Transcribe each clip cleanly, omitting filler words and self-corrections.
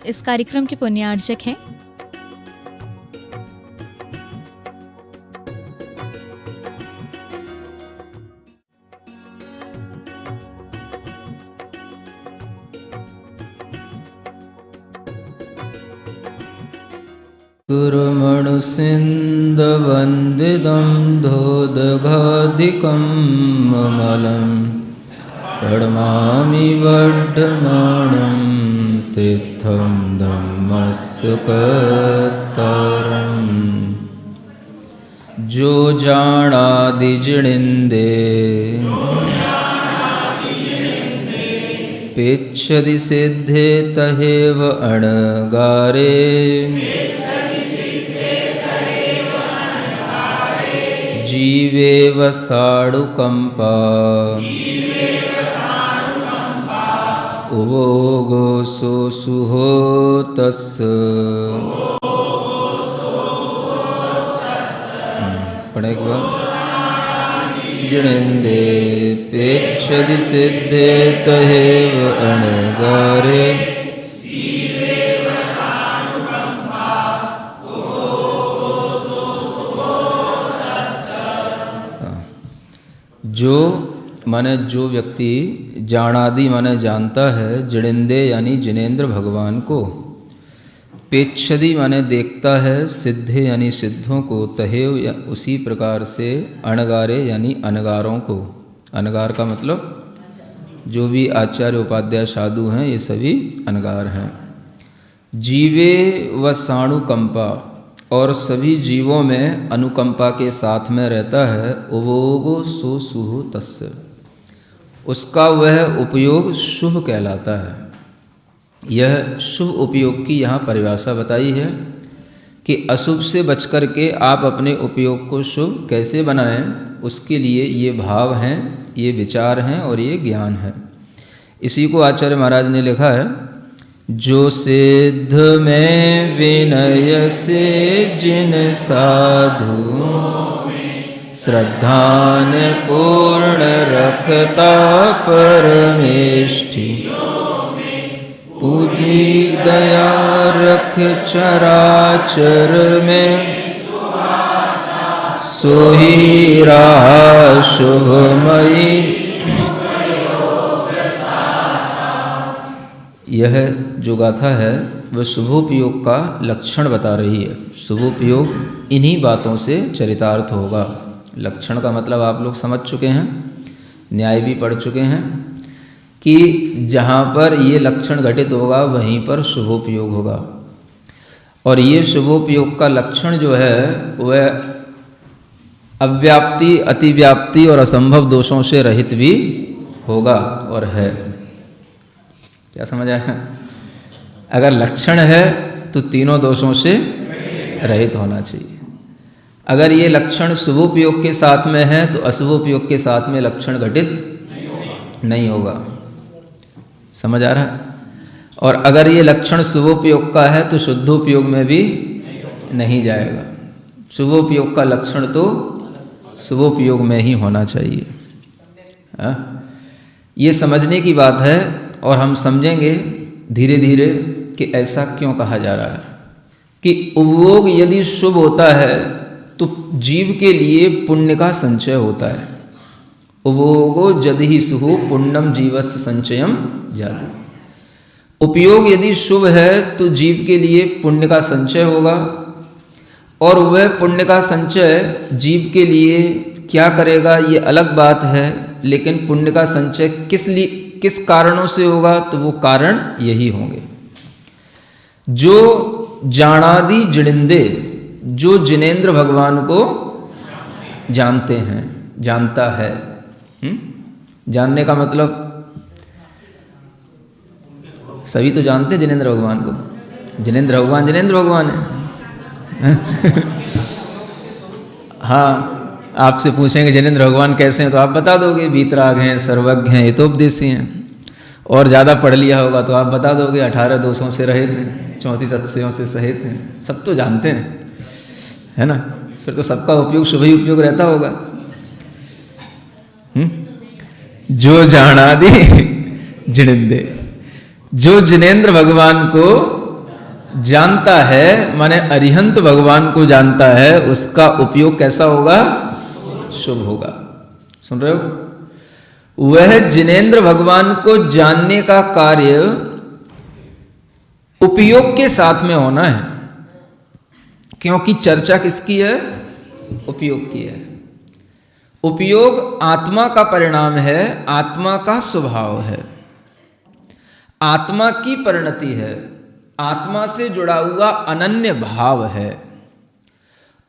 इस कार्यक्रम के पुण्यार्चक हैं। सुरमणुसिन्धवन्दितं धोदघाधिकं ममलं कर्मामि वर्धमानं तीर्थं धम्मस्य कत्तारम्। जो जानादि जिणिन्दे पेच्छति सिद्धे तहेव अणगारे। जीवेव साडुकंपा उवोगो सोऽसुहो तस्य। पढ़े क्या? जिणिन्दे पेच्छति सिद्धे तहेव अणगारे। जो माने जो व्यक्ति जानादि माने जानता है, जिणिंदे यानी जिनेन्द्र भगवान को, पेच्छदि माने देखता है, सिद्धे यानी सिद्धों को, तहेव या उसी प्रकार से, अणगारे यानी अनगारों को। अनगार का मतलब जो भी आचार्य उपाध्याय साधु हैं ये सभी अनगार हैं। जीवे व साणुकंपा और सभी जीवों में अनुकंपा के साथ में रहता है। उवोगो सो सुहु तस्य, उसका वह उपयोग शुभ कहलाता है। यह शुभ उपयोग की यहाँ परिभाषा बताई है कि अशुभ से बचकर के आप अपने उपयोग को शुभ कैसे बनाएं, उसके लिए ये भाव हैं, ये विचार हैं और ये ज्ञान है। इसी को आचार्य महाराज ने लिखा है, जो सिद्ध में विनय से जिन साधु श्रद्धान पूर्ण रखता परमेष्ठि। पूजी दया रख चराचर में, सोही राह शुभमयी। यह जो गाथा है वह शुभोपयोग का लक्षण बता रही है। शुभोपयोग इन्हीं बातों से चरितार्थ होगा। लक्षण का मतलब आप लोग समझ चुके हैं, न्याय भी पढ़ चुके हैं कि जहाँ पर ये लक्षण घटित होगा वहीं पर शुभोपयोग होगा। और ये शुभोपयोग का लक्षण जो है वह अव्याप्ति, अतिव्याप्ति और असंभव दोषों से रहित भी होगा और है। क्या समझ आया? अगर लक्षण है तो तीनों दोषों से रहित होना चाहिए। अगर ये लक्षण शुभोपयोग के साथ में है तो अशुभोपयोग के साथ में लक्षण घटित नहीं होगा। समझ आ रहा है? और अगर ये लक्षण शुभोपयोग का है तो शुद्धोपयोग में भी नहीं जाएगा। शुभोपयोग का लक्षण तो शुभोपयोग में ही होना चाहिए। ये समझने की बात है और हम समझेंगे धीरे धीरे कि ऐसा क्यों कहा जा रहा है कि उपभोग यदि शुभ होता है तो जीव के लिए पुण्य का संचय होता है। उपभोगो जदहि सुहु पुण्यम जीवस्य संचयम जाति। उपयोग यदि शुभ है तो जीव के लिए पुण्य का संचय होगा, और वह पुण्य का संचय जीव के लिए क्या करेगा ये अलग बात है, लेकिन पुण्य का संचय किस कारणों से होगा तो वो कारण यही होंगे। जो जानादि जिणिंदे, जो जिनेन्द्र भगवान को जानते हैं, जानता है। जानने का मतलब सभी तो जानते हैं जिनेन्द्र भगवान को। जिनेन्द्र भगवान है। हाँ, आपसे पूछेंगे जिनेन्द्र भगवान कैसे हैं तो आप बता दोगे वीतराग हैं, सर्वज्ञ हैं, हितोपदेशी हैं। और ज़्यादा पढ़ लिया होगा तो आप बता दोगे 18 दोषों से रहित हैं, 34 अतिशयों से सहित हैं। सब तो जानते हैं, है ना? फिर तो सबका उपयोग शुभ ही उपयोग रहता होगा। जो जानादि जिणिंदे, जो जिनेन्द्र भगवान को जानता है माने अरिहंत भगवान को जानता है, उसका उपयोग कैसा होगा? शुभ होगा। सुन रहे हो? वह जिनेंद्र भगवान को जानने का कार्य उपयोग के साथ में होना है, क्योंकि चर्चा किसकी है? उपयोग की है। उपयोग आत्मा का परिणाम है, आत्मा का स्वभाव है, आत्मा की परिणति है, आत्मा से जुड़ा हुआ अनन्य भाव है।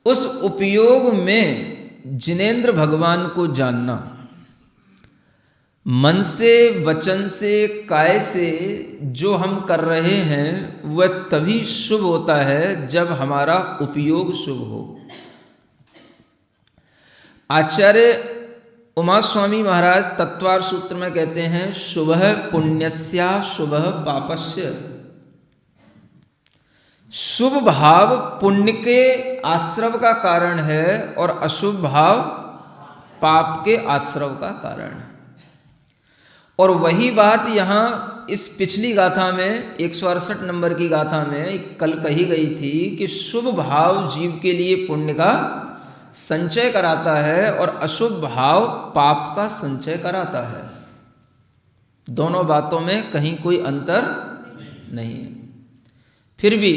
उस उपयोग में जिनेंद्र भगवान को जानना, मन से, वचन से, काय से जो हम कर रहे हैं वह तभी शुभ होता है जब हमारा उपयोग शुभ हो। आचार्य उमा स्वामी महाराज तत्वार सूत्र में कहते हैं, शुभः पुण्यस्या शुभः पापस्य। शुभ भाव पुण्य के आश्रव का कारण है और अशुभ भाव पाप के आश्रव का कारण है। और वही बात यहां इस पिछली गाथा में 168 नंबर की गाथा में कल कही गई थी कि शुभ भाव जीव के लिए पुण्य का संचय कराता है और अशुभ भाव पाप का संचय कराता है। दोनों बातों में कहीं कोई अंतर नहीं है। फिर भी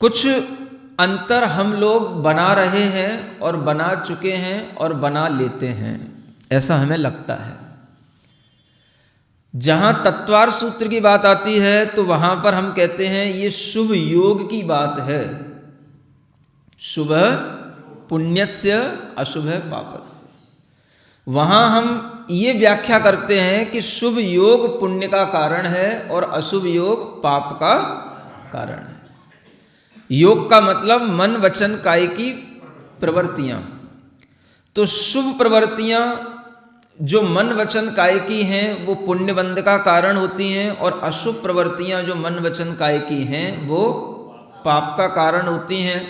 कुछ अंतर हम लोग बना रहे हैं और बना चुके हैं और बना लेते हैं, ऐसा हमें लगता है। जहां तत्वार सूत्र की बात आती है तो वहां पर हम कहते हैं ये शुभ योग की बात है। शुभ पुण्यस्य अशुभ पापस्य। वहां हम ये व्याख्या करते हैं कि शुभ योग पुण्य का कारण है और अशुभ योग पाप का कारण है। योग का मतलब मन, वचन, काय की प्रवृत्तियां। तो शुभ प्रवृत्तियां जो मन, वचन, काय की हैं वो पुण्य बंध का कारण होती हैं, और अशुभ प्रवृत्तियां जो मन, वचन, काय की हैं वो पाप का कारण होती हैं।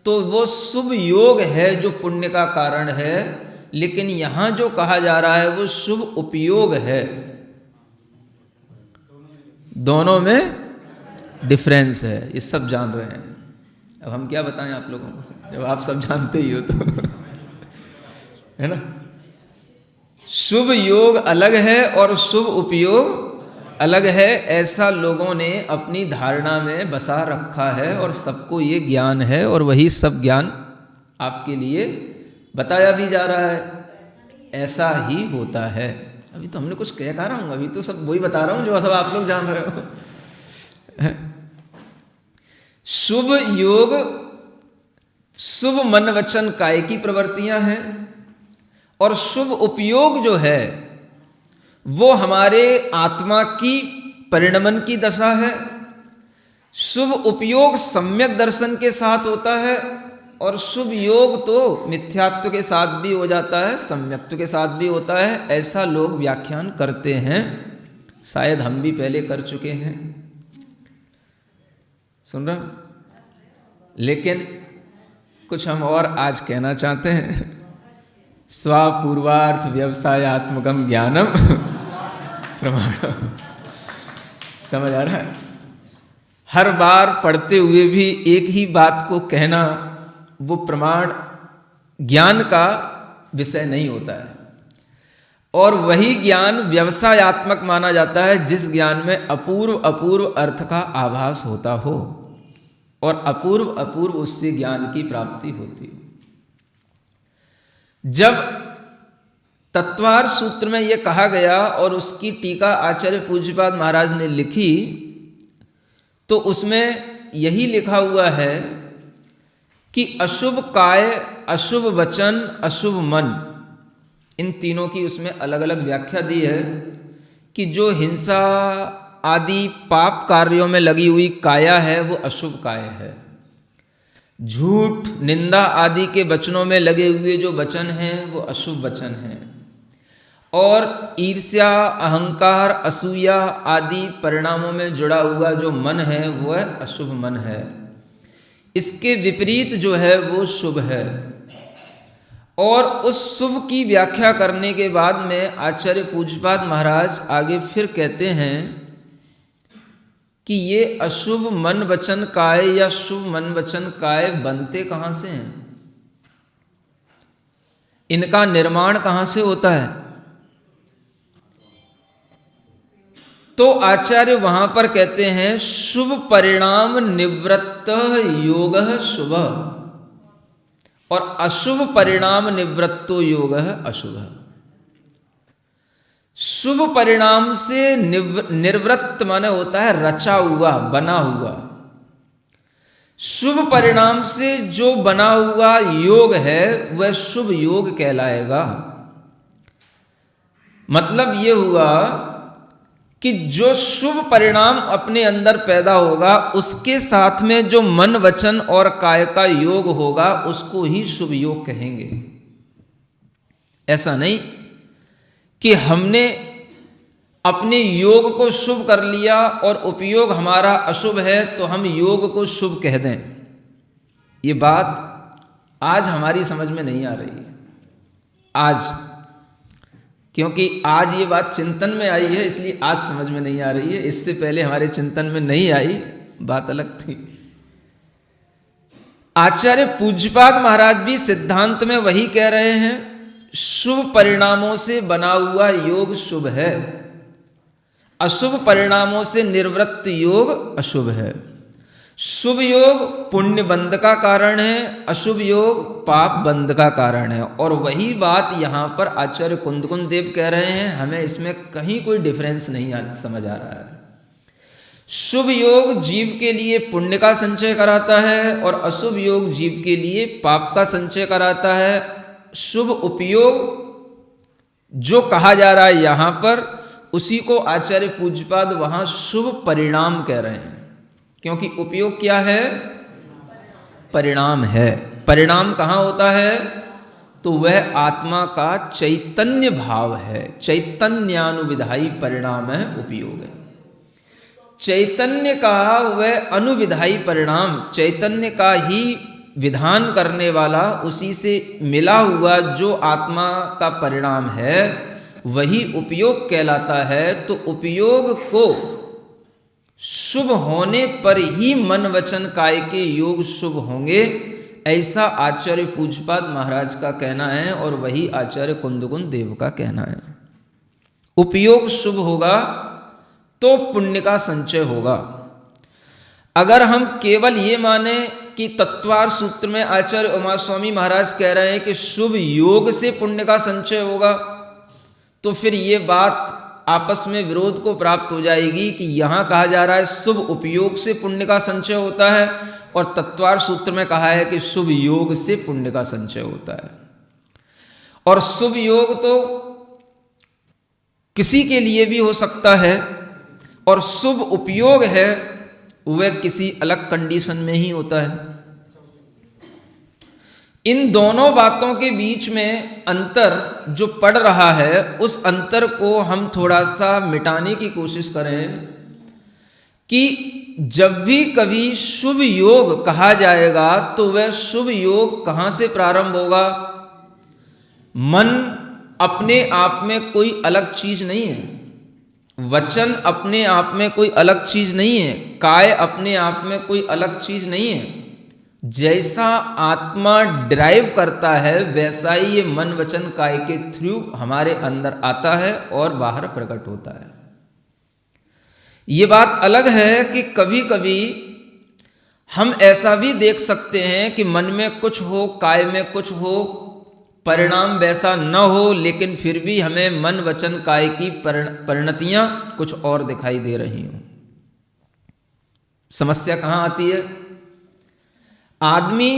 तो वो शुभ योग है जो पुण्य का कारण है, लेकिन यहां जो कहा जा रहा है वो शुभ उपयोग है। दोनों में डिफरेंस है, ये सब जान रहे हैं। अब हम क्या बताएं आप लोगों को, जब आप सब जानते ही हो तो है ना। शुभ योग अलग है और शुभ उपयोग अलग है, ऐसा लोगों ने अपनी धारणा में बसा रखा है और सबको ये ज्ञान है और वही सब ज्ञान आपके लिए बताया भी जा रहा है। ऐसा ही होता है। अभी तो हमने कुछ कह रहा हूँ, अभी तो सब वही बता रहा हूँ जो सब आप लोग जान रहे हो। शुभ योग शुभ मन, वचन, काय की प्रवृत्तियां हैं, और शुभ उपयोग जो है वो हमारे आत्मा की परिणमन की दशा है। शुभ उपयोग सम्यक दर्शन के साथ होता है, और शुभ योग तो मिथ्यात्व के साथ भी हो जाता है, सम्यक्त्व के साथ भी होता है। ऐसा लोग व्याख्यान करते हैं, शायद हम भी पहले कर चुके हैं। सुन रहे हो? लेकिन कुछ हम और आज कहना चाहते हैं। स्वापूर्वार्थ व्यवसायात्मकम ज्ञानम प्रमाण। समझ आ रहा है? हर बार पढ़ते हुए भी एक ही बात को कहना वो प्रमाण ज्ञान का विषय नहीं होता है, और वही ज्ञान व्यवसायात्मक माना जाता है जिस ज्ञान में अपूर्व अपूर्व अर्थ का आभास होता हो और अपूर्व अपूर्व उससे ज्ञान की प्राप्ति होती हो। जब तत्वार सूत्र में यह कहा गया और उसकी टीका आचार्य पूज्यपाद महाराज ने लिखी, तो उसमें यही लिखा हुआ है कि अशुभ काय, अशुभ वचन, अशुभ मन, इन तीनों की उसमें अलग अलग व्याख्या दी है कि जो हिंसा आदि पाप कार्यों में लगी हुई काया है वो अशुभ काय है। झूठ, निंदा आदि के वचनों में लगे हुए जो वचन हैं वो अशुभ वचन हैं, और ईर्ष्या, अहंकार, असूया आदि परिणामों में जुड़ा हुआ जो मन है वह अशुभ मन है। इसके विपरीत जो है वो शुभ है। और उस शुभ की व्याख्या करने के बाद में आचार्य पूज्यपाद महाराज आगे फिर कहते हैं कि ये अशुभ मन वचन काय या शुभ मन वचन काय बनते कहां से हैं, इनका निर्माण कहां से होता है। तो आचार्य वहां पर कहते हैं शुभ परिणाम निवृत्त योग शुभ और अशुभ परिणाम निवृत्तो योग अशुभ। शुभ परिणाम से निर्वृत्त माने होता है रचा हुआ, बना हुआ। शुभ परिणाम से जो बना हुआ योग है वह शुभ योग कहलाएगा। मतलब यह हुआ कि जो शुभ परिणाम अपने अंदर पैदा होगा उसके साथ में जो मन वचन और काय का योग होगा उसको ही शुभ योग कहेंगे। ऐसा नहीं कि हमने अपने योग को शुभ कर लिया और उपयोग हमारा अशुभ है तो हम योग को शुभ कह दें। ये बात आज हमारी समझ में नहीं आ रही है आज, क्योंकि आज ये बात चिंतन में आई है इसलिए आज समझ में नहीं आ रही है। इससे पहले हमारे चिंतन में नहीं आई, बात अलग थी। आचार्य पूज्यपाद महाराज भी सिद्धांत में वही कह रहे हैं, शुभ परिणामों से बना हुआ योग शुभ है, अशुभ परिणामों से निवृत्त योग अशुभ है। शुभ योग पुण्य बंध का कारण है, अशुभ योग पाप बंध का कारण है। और वही बात यहां पर आचार्य कुंदकुंद देव कह रहे हैं, हमें इसमें कहीं कोई डिफरेंस नहीं समझ आ रहा है। शुभ योग जीव के लिए पुण्य का संचय कराता है और अशुभ योग जीव के लिए पाप का संचय कराता है। शुभ उपयोग जो कहा जा रहा है यहां पर, उसी को आचार्य पूज्यपाद वहां शुभ परिणाम कह रहे हैं, क्योंकि उपयोग क्या है, परिणाम है। परिणाम कहां होता है, तो वह आत्मा का चैतन्य भाव है, चैतन्यानुविधायी परिणाम है, उपयोग है। चैतन्य का वह अनुविधायी परिणाम, चैतन्य का ही विधान करने वाला, उसी से मिला हुआ जो आत्मा का परिणाम है वही उपयोग कहलाता है। तो उपयोग को शुभ होने पर ही मन वचन काय के योग शुभ होंगे, ऐसा आचार्य पूज्यपाद महाराज का कहना है और वही आचार्य कुंदकुंद देव का कहना है। उपयोग शुभ होगा तो पुण्य का संचय होगा। अगर हम केवल ये माने कि तत्वार सूत्र में आचार्य उमा स्वामी महाराज कह रहे हैं कि शुभ योग से पुण्य का संचय होगा, तो फिर ये बात आपस में विरोध को प्राप्त हो जाएगी कि यहां कहा जा रहा है शुभ उपयोग से पुण्य का संचय होता है और तत्वार सूत्र में कहा है कि शुभ योग से पुण्य का संचय होता है। और शुभ योग तो किसी के लिए भी हो सकता है और शुभ उपयोग है वह किसी अलग कंडीशन में ही होता है। इन दोनों बातों के बीच में अंतर जो पड़ रहा है, उस अंतर को हम थोड़ा सा मिटाने की कोशिश करें कि जब भी कभी शुभ योग कहा जाएगा तो वह शुभ योग कहां से प्रारंभ होगा। मन अपने आप में कोई अलग चीज नहीं है, वचन अपने आप में कोई अलग चीज नहीं है, काय अपने आप में कोई अलग चीज नहीं है। जैसा आत्मा ड्राइव करता है वैसा ही ये मन वचन काय के थ्रू हमारे अंदर आता है और बाहर प्रकट होता है। ये बात अलग है कि कभी कभी हम ऐसा भी देख सकते हैं कि मन में कुछ हो, काय में कुछ हो, परिणाम वैसा न हो, लेकिन फिर भी हमें मन वचन काय की परिणतियां कुछ और दिखाई दे रही हों। समस्या कहां आती है? आदमी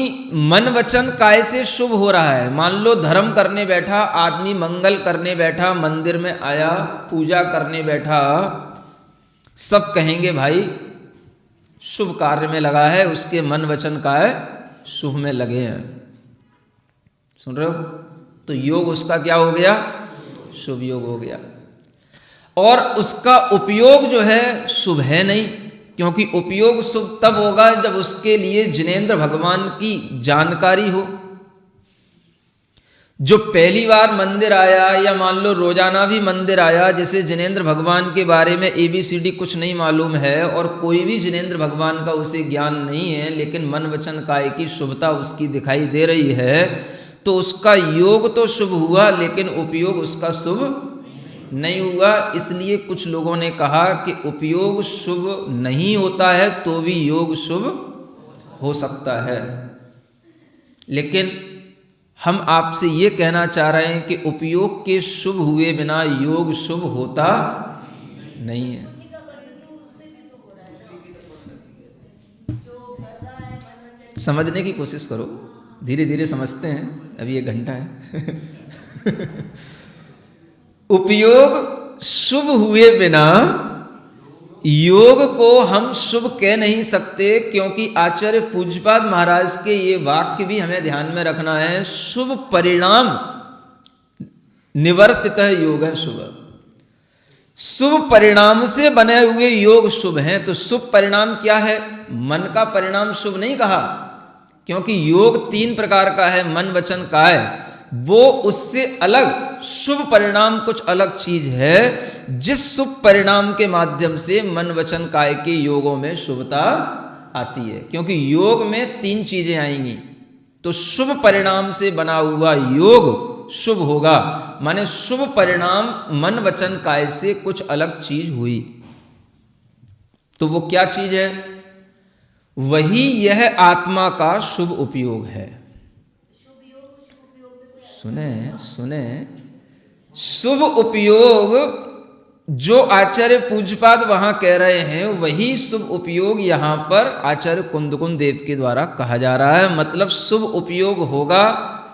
मन वचन काय से शुभ हो रहा है। मान लो धर्म करने बैठा आदमी, मंगल करने बैठा, मंदिर में आया, पूजा करने बैठा, सब कहेंगे भाई शुभ कार्य में लगा है, उसके मन वचन काय शुभ में लगे हैं। सुन रहे हो? तो योग उसका क्या हो गया? शुभ योग हो गया। और उसका उपयोग जो है शुभ है नहीं, क्योंकि उपयोग शुभ तब होगा जब उसके लिए जिनेंद्र भगवान की जानकारी हो। जो पहली बार मंदिर आया या मान लो रोजाना भी मंदिर आया, जैसे जिनेंद्र भगवान के बारे में ABCD कुछ नहीं मालूम है और कोई भी जिनेंद्र भगवान का उसे ज्ञान नहीं है, लेकिन मन वचन काय की शुभता उसकी दिखाई दे रही है, तो उसका योग तो शुभ हुआ लेकिन उपयोग उसका शुभ नहीं हुआ। इसलिए कुछ लोगों ने कहा कि उपयोग शुभ नहीं होता है तो भी योग शुभ हो सकता है। लेकिन हम आपसे ये कहना चाह रहे हैं कि उपयोग के शुभ हुए बिना योग शुभ होता नहीं है। समझने की कोशिश करो, धीरे धीरे समझते हैं, अभी 1 घंटा है। उपयोग शुभ हुए बिना योग को हम शुभ कह नहीं सकते, क्योंकि आचार्य पूज्यपाद महाराज के ये वाक्य भी हमें ध्यान में रखना है। शुभ परिणाम निवर्तितः योग है शुभ। शुभ परिणाम से बने हुए योग शुभ हैं। तो शुभ परिणाम क्या है? मन का परिणाम शुभ नहीं कहा, क्योंकि योग 3 प्रकार का है, मन वचन काय। वो उससे अलग शुभ परिणाम कुछ अलग चीज है, जिस शुभ परिणाम के माध्यम से मन वचन काय के योगों में शुभता आती है। क्योंकि योग में 3 चीजें आएंगी, तो शुभ परिणाम से बना हुआ योग शुभ होगा, माने शुभ परिणाम मन वचन काय से कुछ अलग चीज हुई। तो वो क्या चीज है? वही यह आत्मा का शुभ उपयोग है। सुने सुने, शुभ उपयोग जो आचार्य पूज्यपाद वहां कह रहे हैं, वही शुभ उपयोग यहां पर आचार्य कुंदकुंद देव के द्वारा कहा जा रहा है। मतलब शुभ उपयोग होगा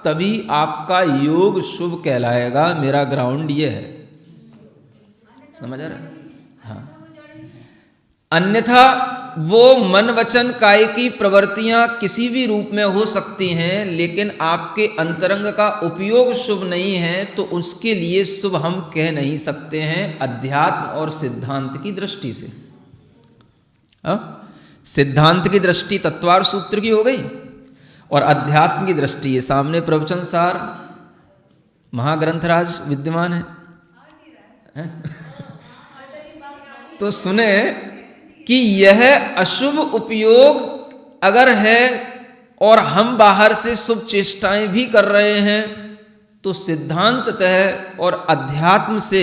तभी आपका योग शुभ कहलाएगा। मेरा ग्राउंड ये है, समझ आ रहा है? हाँ, अन्यथा वो मन वचन काय की प्रवृत्तियां किसी भी रूप में हो सकती हैं, लेकिन आपके अंतरंग का उपयोग शुभ नहीं है, तो उसके लिए शुभ हम कह नहीं सकते हैं अध्यात्म और सिद्धांत की दृष्टि से। सिद्धांत की दृष्टि तत्वार सूत्र की हो गई, और अध्यात्म की दृष्टि ये सामने प्रवचन सार महाग्रंथराज विद्यमान है? तो सुने कि यह अशुभ उपयोग अगर है और हम बाहर से शुभ चेष्टाएं भी कर रहे हैं, तो सिद्धांततः और अध्यात्म से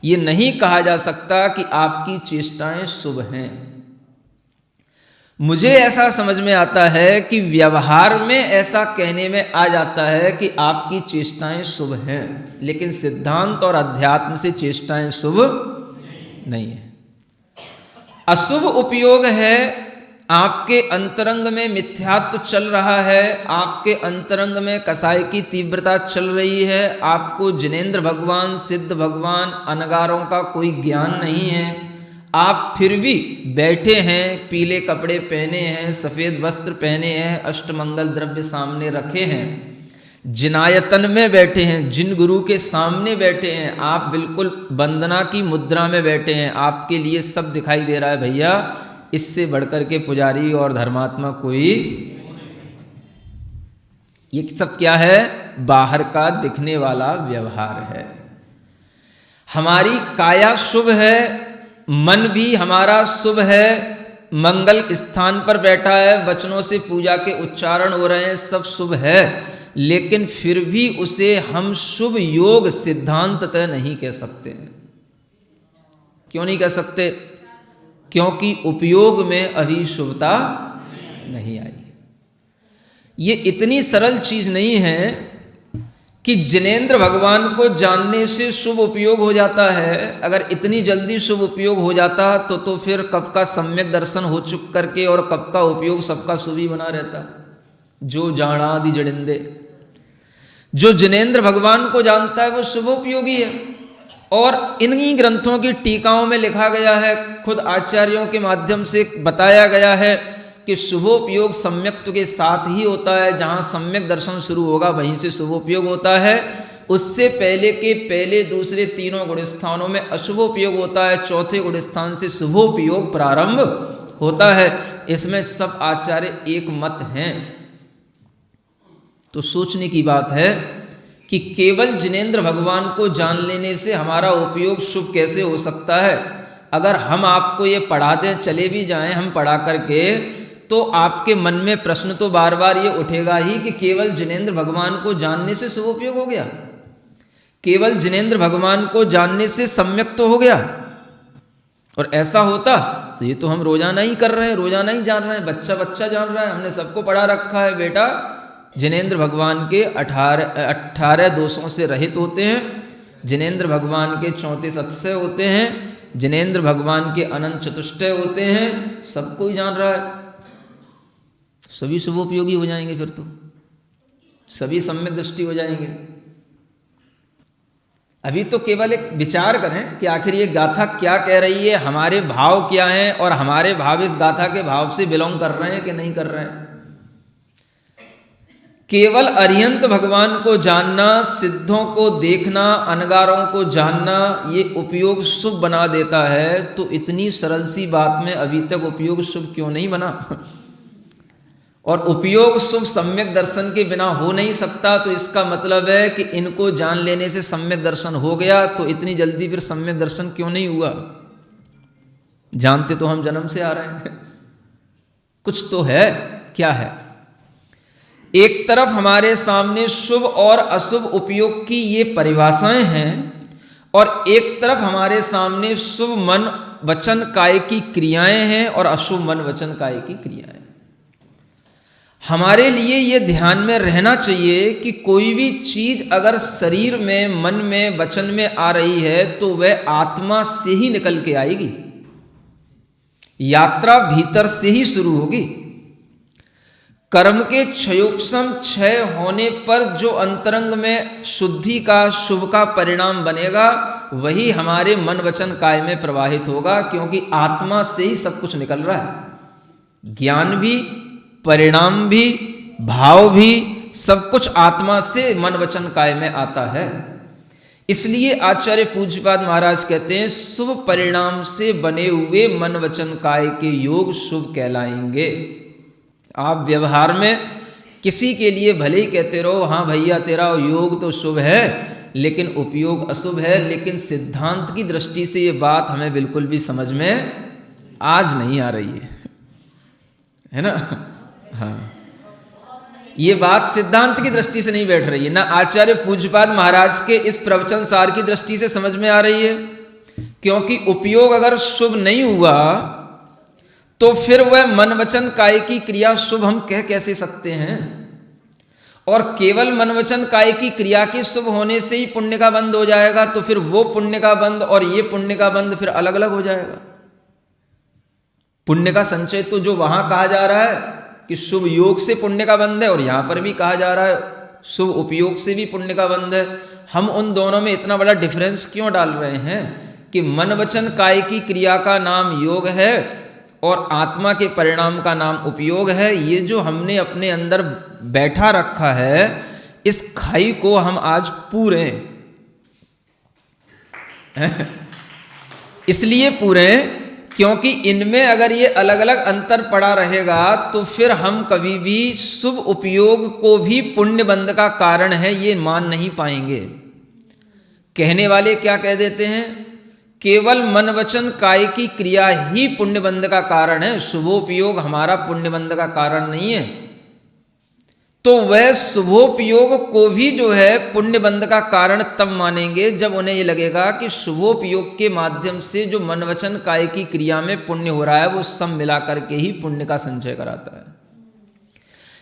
ये नहीं कहा जा सकता कि आपकी चेष्टाएं शुभ हैं। मुझे ऐसा समझ में आता है कि व्यवहार में ऐसा कहने में आ जाता है कि आपकी चेष्टाएं शुभ हैं, लेकिन सिद्धांत और अध्यात्म से चेष्टाएं शुभ नहीं है। अशुभ उपयोग है आपके अंतरंग में मिथ्यात्व चल रहा है, आपके अंतरंग में कसाई की तीव्रता चल रही है, आपको जिनेंद्र भगवान, सिद्ध भगवान, अनगारों का कोई ज्ञान नहीं है, आप फिर भी बैठे हैं, पीले कपड़े पहने हैं, सफेद वस्त्र पहने हैं, अष्टमंगल द्रव्य सामने रखे हैं, जिनायतन में बैठे हैं, जिन गुरु के सामने बैठे हैं, आप बिल्कुल वंदना की मुद्रा में बैठे हैं, आपके लिए सब दिखाई दे रहा है भैया, इससे बढ़कर के पुजारी और धर्मात्मा कोई। ये सब क्या है? बाहर का दिखने वाला व्यवहार है। हमारी काया शुभ है, मन भी हमारा शुभ है, मंगल स्थान पर बैठा है, वचनों से पूजा के उच्चारण हो रहे हैं, सब शुभ है, लेकिन फिर भी उसे हम शुभ योग सिद्धांततः नहीं कह सकते। क्यों नहीं कह सकते? क्योंकि उपयोग में अभी शुभता नहीं आई। ये इतनी सरल चीज नहीं है कि जिनेंद्र भगवान को जानने से शुभ उपयोग हो जाता है। अगर इतनी जल्दी शुभ उपयोग हो जाता तो फिर कब का सम्यक दर्शन हो चुक करके और कब का उपयोग सबका शुभ ही बना रहता। जो जानादि जड़िंदे, जो जिनेंद्र भगवान को जानता है वो शुभोपयोगी है। और इन्हीं ग्रंथों की टीकाओं में लिखा गया है, खुद आचार्यों के माध्यम से बताया गया है कि शुभोपयोग सम्यक्त्व के साथ ही होता है। जहाँ सम्यक दर्शन शुरू होगा वहीं से शुभोपयोग होता है। उससे पहले के पहले दूसरे तीनों गुण स्थानों में अशुभोपयोग होता है, चौथे गुण स्थान से शुभोपयोग प्रारंभ होता है। इसमें सब आचार्य एक मत हैं। तो सोचने की बात है कि केवल जिनेंद्र भगवान को जान लेने से हमारा उपयोग शुभ कैसे हो सकता है। अगर हम आपको ये पढ़ा दें, चले भी जाएं हम पढ़ा करके, तो आपके मन में प्रश्न तो बार बार ये उठेगा ही कि केवल जिनेंद्र भगवान को जानने से शुभ उपयोग हो गया, केवल जिनेंद्र भगवान को जानने से सम्यक तो हो गया। और ऐसा होता तो ये तो हम रोजाना ही कर रहे हैं, रोजाना ही जान रहे हैं, बच्चा बच्चा जान रहा है, हमने सबको पढ़ा रखा है बेटा जिनेंद्र भगवान के 18 दोषों से रहित होते हैं, जिनेंद्र भगवान के 34 अतिशय होते हैं, जिनेंद्र भगवान के अनंत चतुष्टय होते हैं, सबको ही जान रहा है। सभी शुभोपयोगी हो जाएंगे, फिर तो सभी सम्यक दृष्टि हो जाएंगे। अभी तो केवल एक विचार करें कि आखिर ये गाथा क्या कह रही है, हमारे भाव क्या हैं और हमारे भाव इस गाथा के भाव से बिलोंग कर रहे हैं कि नहीं कर रहे हैं। केवल अरिहंत भगवान को जानना, सिद्धों को देखना, अनगारों को जानना, ये उपयोग शुभ बना देता है। तो इतनी सरल सी बात में अभी तक उपयोग शुभ क्यों नहीं बना? और उपयोग शुभ सम्यक दर्शन के बिना हो नहीं सकता, तो इसका मतलब है कि इनको जान लेने से सम्यक दर्शन हो गया। तो इतनी जल्दी फिर सम्यक दर्शन क्यों नहीं हुआ? जानते तो हम जन्म से आ रहे हैं, कुछ तो है। क्या है? एक तरफ हमारे सामने शुभ और अशुभ उपयोग की ये परिभाषाएं हैं, और एक तरफ हमारे सामने शुभ मन वचन काय की क्रियाएं हैं और अशुभ मन वचन काय की क्रियाएं। हमारे लिए ये ध्यान में रहना चाहिए कि कोई भी चीज अगर शरीर में, मन में, वचन में आ रही है तो वह आत्मा से ही निकल के आएगी, यात्रा भीतर से ही शुरू होगी। कर्म के क्षयोपशम क्षय होने पर जो अंतरंग में शुद्धि का, शुभ का परिणाम बनेगा, वही हमारे मन वचन काय में प्रवाहित होगा, क्योंकि आत्मा से ही सब कुछ निकल रहा है। ज्ञान भी, परिणाम भी, भाव भी, सब कुछ आत्मा से मन वचन काय में आता है। इसलिए आचार्य पूज्यपाद महाराज कहते हैं, शुभ परिणाम से बने हुए मन वचन काय के योग शुभ कहलाएंगे। आप व्यवहार में किसी के लिए भले ही कहते रहो, हाँ भैया तेरा योग तो शुभ है लेकिन उपयोग अशुभ है, लेकिन सिद्धांत की दृष्टि से ये बात हमें बिल्कुल भी समझ में आज नहीं आ रही है ना? हाँ, ये बात सिद्धांत की दृष्टि से नहीं बैठ रही है, ना आचार्य पूज्यपाद महाराज के इस प्रवचन सार की दृष्टि से समझ में आ रही है। क्योंकि उपयोग अगर शुभ नहीं हुआ तो फिर वह मन वचन काय की क्रिया शुभ हम कह कैसे सकते हैं? और केवल मन वचन काय की क्रिया के शुभ होने से ही पुण्य का बंध हो जाएगा, तो फिर वो पुण्य का बंध और ये पुण्य का बंध फिर अलग अलग हो जाएगा। पुण्य का संचय तो जो वहां कहा जा रहा है कि शुभ योग से पुण्य का बंध है, और यहां पर भी कहा जा रहा है शुभ उपयोग से भी पुण्य का बंध है। हम उन दोनों में इतना बड़ा डिफरेंस क्यों डाल रहे हैं कि मन वचन काय की क्रिया का नाम योग है और आत्मा के परिणाम का नाम उपयोग है। ये जो हमने अपने अंदर बैठा रखा है, इस खाई को हम आज पूरे इसलिए पूरे क्योंकि इनमें अगर ये अलग अलग अंतर पड़ा रहेगा तो फिर हम कभी भी शुभ उपयोग को भी पुण्य बंध का कारण है ये मान नहीं पाएंगे। कहने वाले क्या कह देते हैं? केवल मन वचन काय की क्रिया ही पुण्यबंध का कारण है, शुभोपयोग हमारा पुण्यबंध का कारण नहीं है। तो वह शुभोपयोग को भी जो है पुण्यबंध का कारण तब मानेंगे जब उन्हें ये लगेगा कि शुभोपयोग के माध्यम से जो मन वचन काय की क्रिया में पुण्य हो रहा है वो सब मिला करके ही पुण्य का संचय कराता है।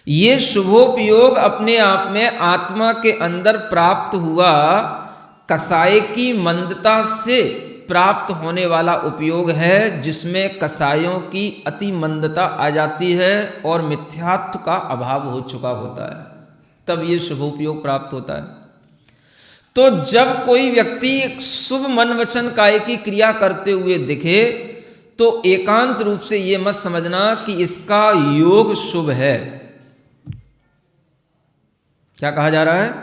ये शुभोपयोग अपने आप में आत्मा के अंदर प्राप्त हुआ कसाय की मंदता से प्राप्त होने वाला उपयोग है, जिसमें कसायों की अति मंदता आ जाती है और मिथ्यात्व का अभाव हो चुका होता है, तब ये शुभोपयोग प्राप्त होता है। तो जब कोई व्यक्ति शुभ मन वचन काय की क्रिया करते हुए दिखे तो एकांत रूप से ये मत समझना कि इसका योग शुभ है। क्या कहा जा रहा है?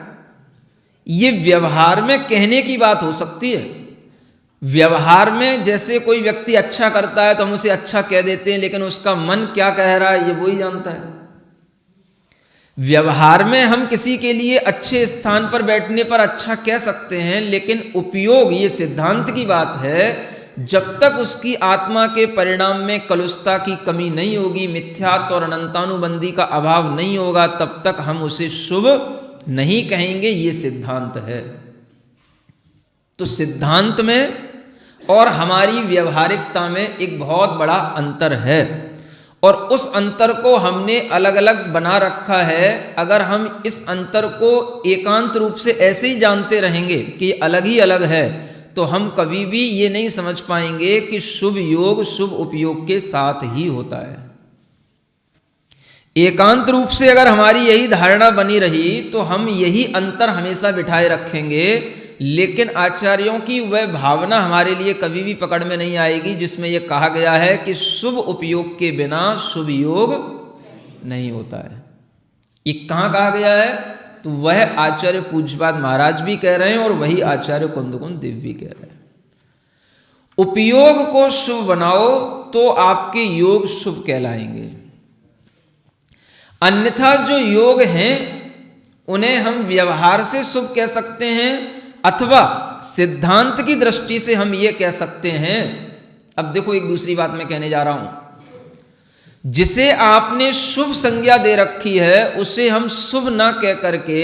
ये व्यवहार में कहने की बात हो सकती है। व्यवहार में जैसे कोई व्यक्ति अच्छा करता है तो हम उसे अच्छा कह देते हैं, लेकिन उसका मन क्या कह रहा है ये वो ही जानता है। व्यवहार में हम किसी के लिए अच्छे स्थान पर बैठने पर अच्छा कह सकते हैं, लेकिन उपयोग, ये सिद्धांत की बात है, जब तक उसकी आत्मा के परिणाम में कलुषता की कमी नहीं होगी, मिथ्यात्व और अनंतानुबंधी का अभाव नहीं होगा, तब तक हम उसे शुभ नहीं कहेंगे। ये सिद्धांत है। तो सिद्धांत में और हमारी व्यवहारिकता में एक बहुत बड़ा अंतर है, और उस अंतर को हमने अलग अलग बना रखा है। अगर हम इस अंतर को एकांत रूप से ऐसे ही जानते रहेंगे कि ये अलग ही अलग है, तो हम कभी भी ये नहीं समझ पाएंगे कि शुभ योग शुभ उपयोग के साथ ही होता है। एकांत रूप से अगर हमारी यही धारणा बनी रही तो हम यही अंतर हमेशा बिठाए रखेंगे, लेकिन आचार्यों की वह भावना हमारे लिए कभी भी पकड़ में नहीं आएगी जिसमें यह कहा गया है कि शुभ उपयोग के बिना शुभ योग नहीं होता है। ये कहाँ कहा गया है? तो वह आचार्य पूज्यपाद महाराज भी कह रहे हैं और वही आचार्य कुंदकुंद देव भी कह रहे हैं। उपयोग को शुभ बनाओ तो आपके योग शुभ कहलाएंगे, अन्यथा जो योग हैं उन्हें हम व्यवहार से शुभ कह सकते हैं, अथवा सिद्धांत की दृष्टि से हम ये कह सकते हैं। अब देखो, एक दूसरी बात मैं कहने जा रहा हूं, जिसे आपने शुभ संज्ञा दे रखी है उसे हम शुभ ना कह करके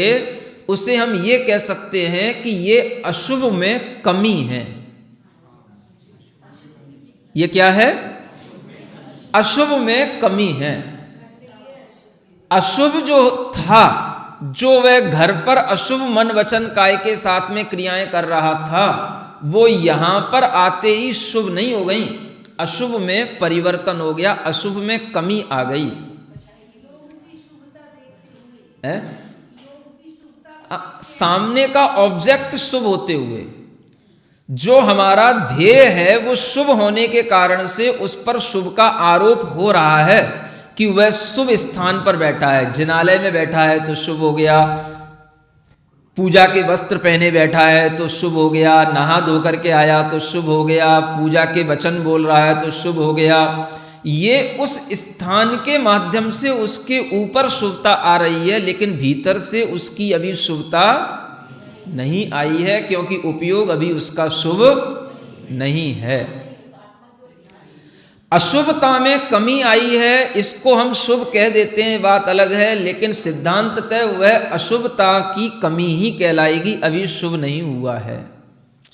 उसे हम ये कह सकते हैं कि ये अशुभ में कमी है। ये क्या है? अशुभ में कमी है। अशुभ जो था, जो वह घर पर अशुभ मन वचन काय के साथ में क्रियाएं कर रहा था, वो यहां पर आते ही शुभ नहीं हो गई, अशुभ में परिवर्तन हो गया, अशुभ में कमी आ गई है? सामने का ऑब्जेक्ट शुभ होते हुए जो हमारा ध्येय है वो शुभ होने के कारण से उस पर शुभ का आरोप हो रहा है कि वह शुभ स्थान पर बैठा है। जिनालय में बैठा है तो शुभ हो गया, पूजा के वस्त्र पहने बैठा है तो शुभ हो गया, नहा धो करके आया तो शुभ हो गया, पूजा के वचन बोल रहा है तो शुभ हो गया। ये उस स्थान के माध्यम से उसके ऊपर शुभता आ रही है, लेकिन भीतर से उसकी अभी शुभता नहीं आई है, क्योंकि उपयोग अभी उसका शुभ नहीं है। अशुभता में कमी आई है, इसको हम शुभ कह देते हैं, बात अलग है, लेकिन सिद्धांततः वह अशुभता की कमी ही कहलाएगी, अभी शुभ नहीं हुआ है।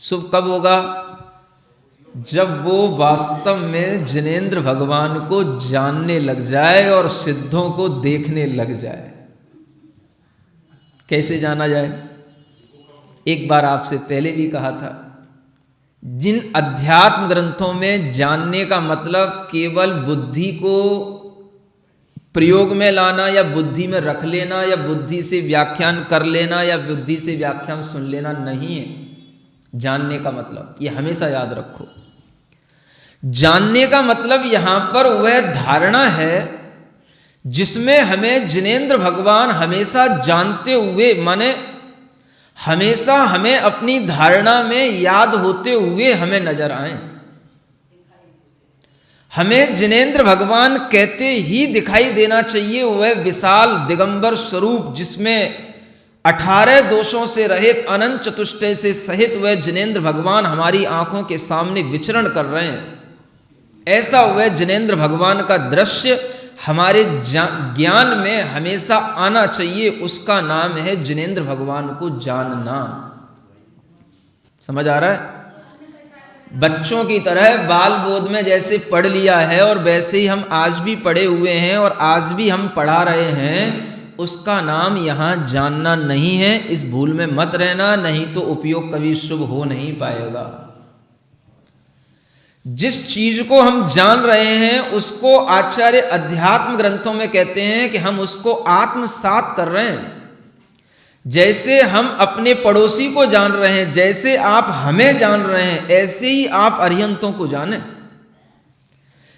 शुभ कब होगा? जब वो वास्तव में जिनेंद्र भगवान को जानने लग जाए और सिद्धों को देखने लग जाए। कैसे जाना जाए? एक बार आपसे पहले भी कहा था, जिन अध्यात्म ग्रंथों में जानने का मतलब केवल बुद्धि को प्रयोग में लाना या बुद्धि में रख लेना या बुद्धि से व्याख्यान कर लेना या बुद्धि से व्याख्यान सुन लेना नहीं है। जानने का मतलब, ये हमेशा याद रखो, जानने का मतलब यहां पर वह धारणा है जिसमें हमें जिनेंद्र भगवान हमेशा जानते हुए, माने हमेशा हमें अपनी धारणा में याद होते हुए हमें नजर आए। हमें जिनेंद्र भगवान कहते ही दिखाई देना चाहिए वह विशाल दिगंबर स्वरूप जिसमें 18 दोषों से रहित अनंत चतुष्टय से सहित वह जिनेंद्र भगवान हमारी आंखों के सामने विचरण कर रहे हैं। ऐसा वह जिनेंद्र भगवान का दृश्य हमारे ज्ञान में हमेशा आना चाहिए। उसका नाम है जिनेंद्र भगवान को जानना। समझ आ रहा है? बच्चों की तरह बाल बोध में जैसे पढ़ लिया है और वैसे ही हम आज भी पढ़े हुए हैं और आज भी हम पढ़ा रहे हैं, उसका नाम यहां जानना नहीं है। इस भूल में मत रहना, नहीं तो उपयोग कभी शुभ हो नहीं पाएगा। जिस चीज को हम जान रहे हैं उसको आचार्य अध्यात्म ग्रंथों में कहते हैं कि हम उसको आत्मसात कर रहे हैं। जैसे हम अपने पड़ोसी को जान रहे हैं, जैसे आप हमें जान रहे हैं, ऐसे ही आप अरिहंतों को जाने।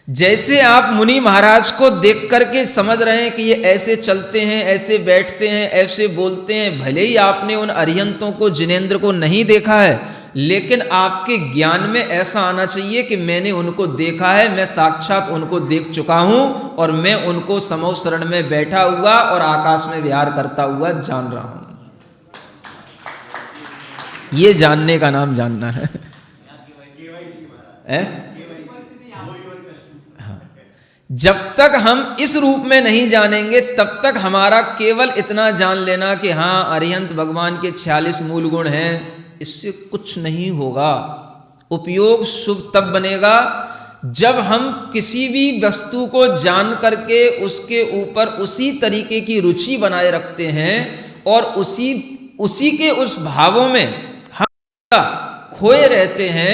जैसे आप मुनि महाराज को देख करके समझ रहे हैं कि ये ऐसे चलते हैं, ऐसे बैठते हैं, ऐसे बोलते हैं, भले ही आपने उन अरिहंतों को, जिनेंद्र को नहीं देखा है, लेकिन आपके ज्ञान में ऐसा आना चाहिए कि मैंने उनको देखा है, मैं साक्षात उनको देख चुका हूं और मैं उनको समो शरण में बैठा हुआ और आकाश में विहार करता हुआ जान रहा हूं। ये जानने का नाम जानना है। जब तक हम इस रूप में नहीं जानेंगे तब तक हमारा केवल इतना जान लेना कि हाँ अरिहंत भगवान के 46 मूल गुण हैं, इससे कुछ नहीं होगा। उपयोग शुभ तब बनेगा जब हम किसी भी वस्तु को जान करके उसके ऊपर उसी तरीके की रुचि बनाए रखते हैं और उसी के उस भावों में हम खोए रहते हैं,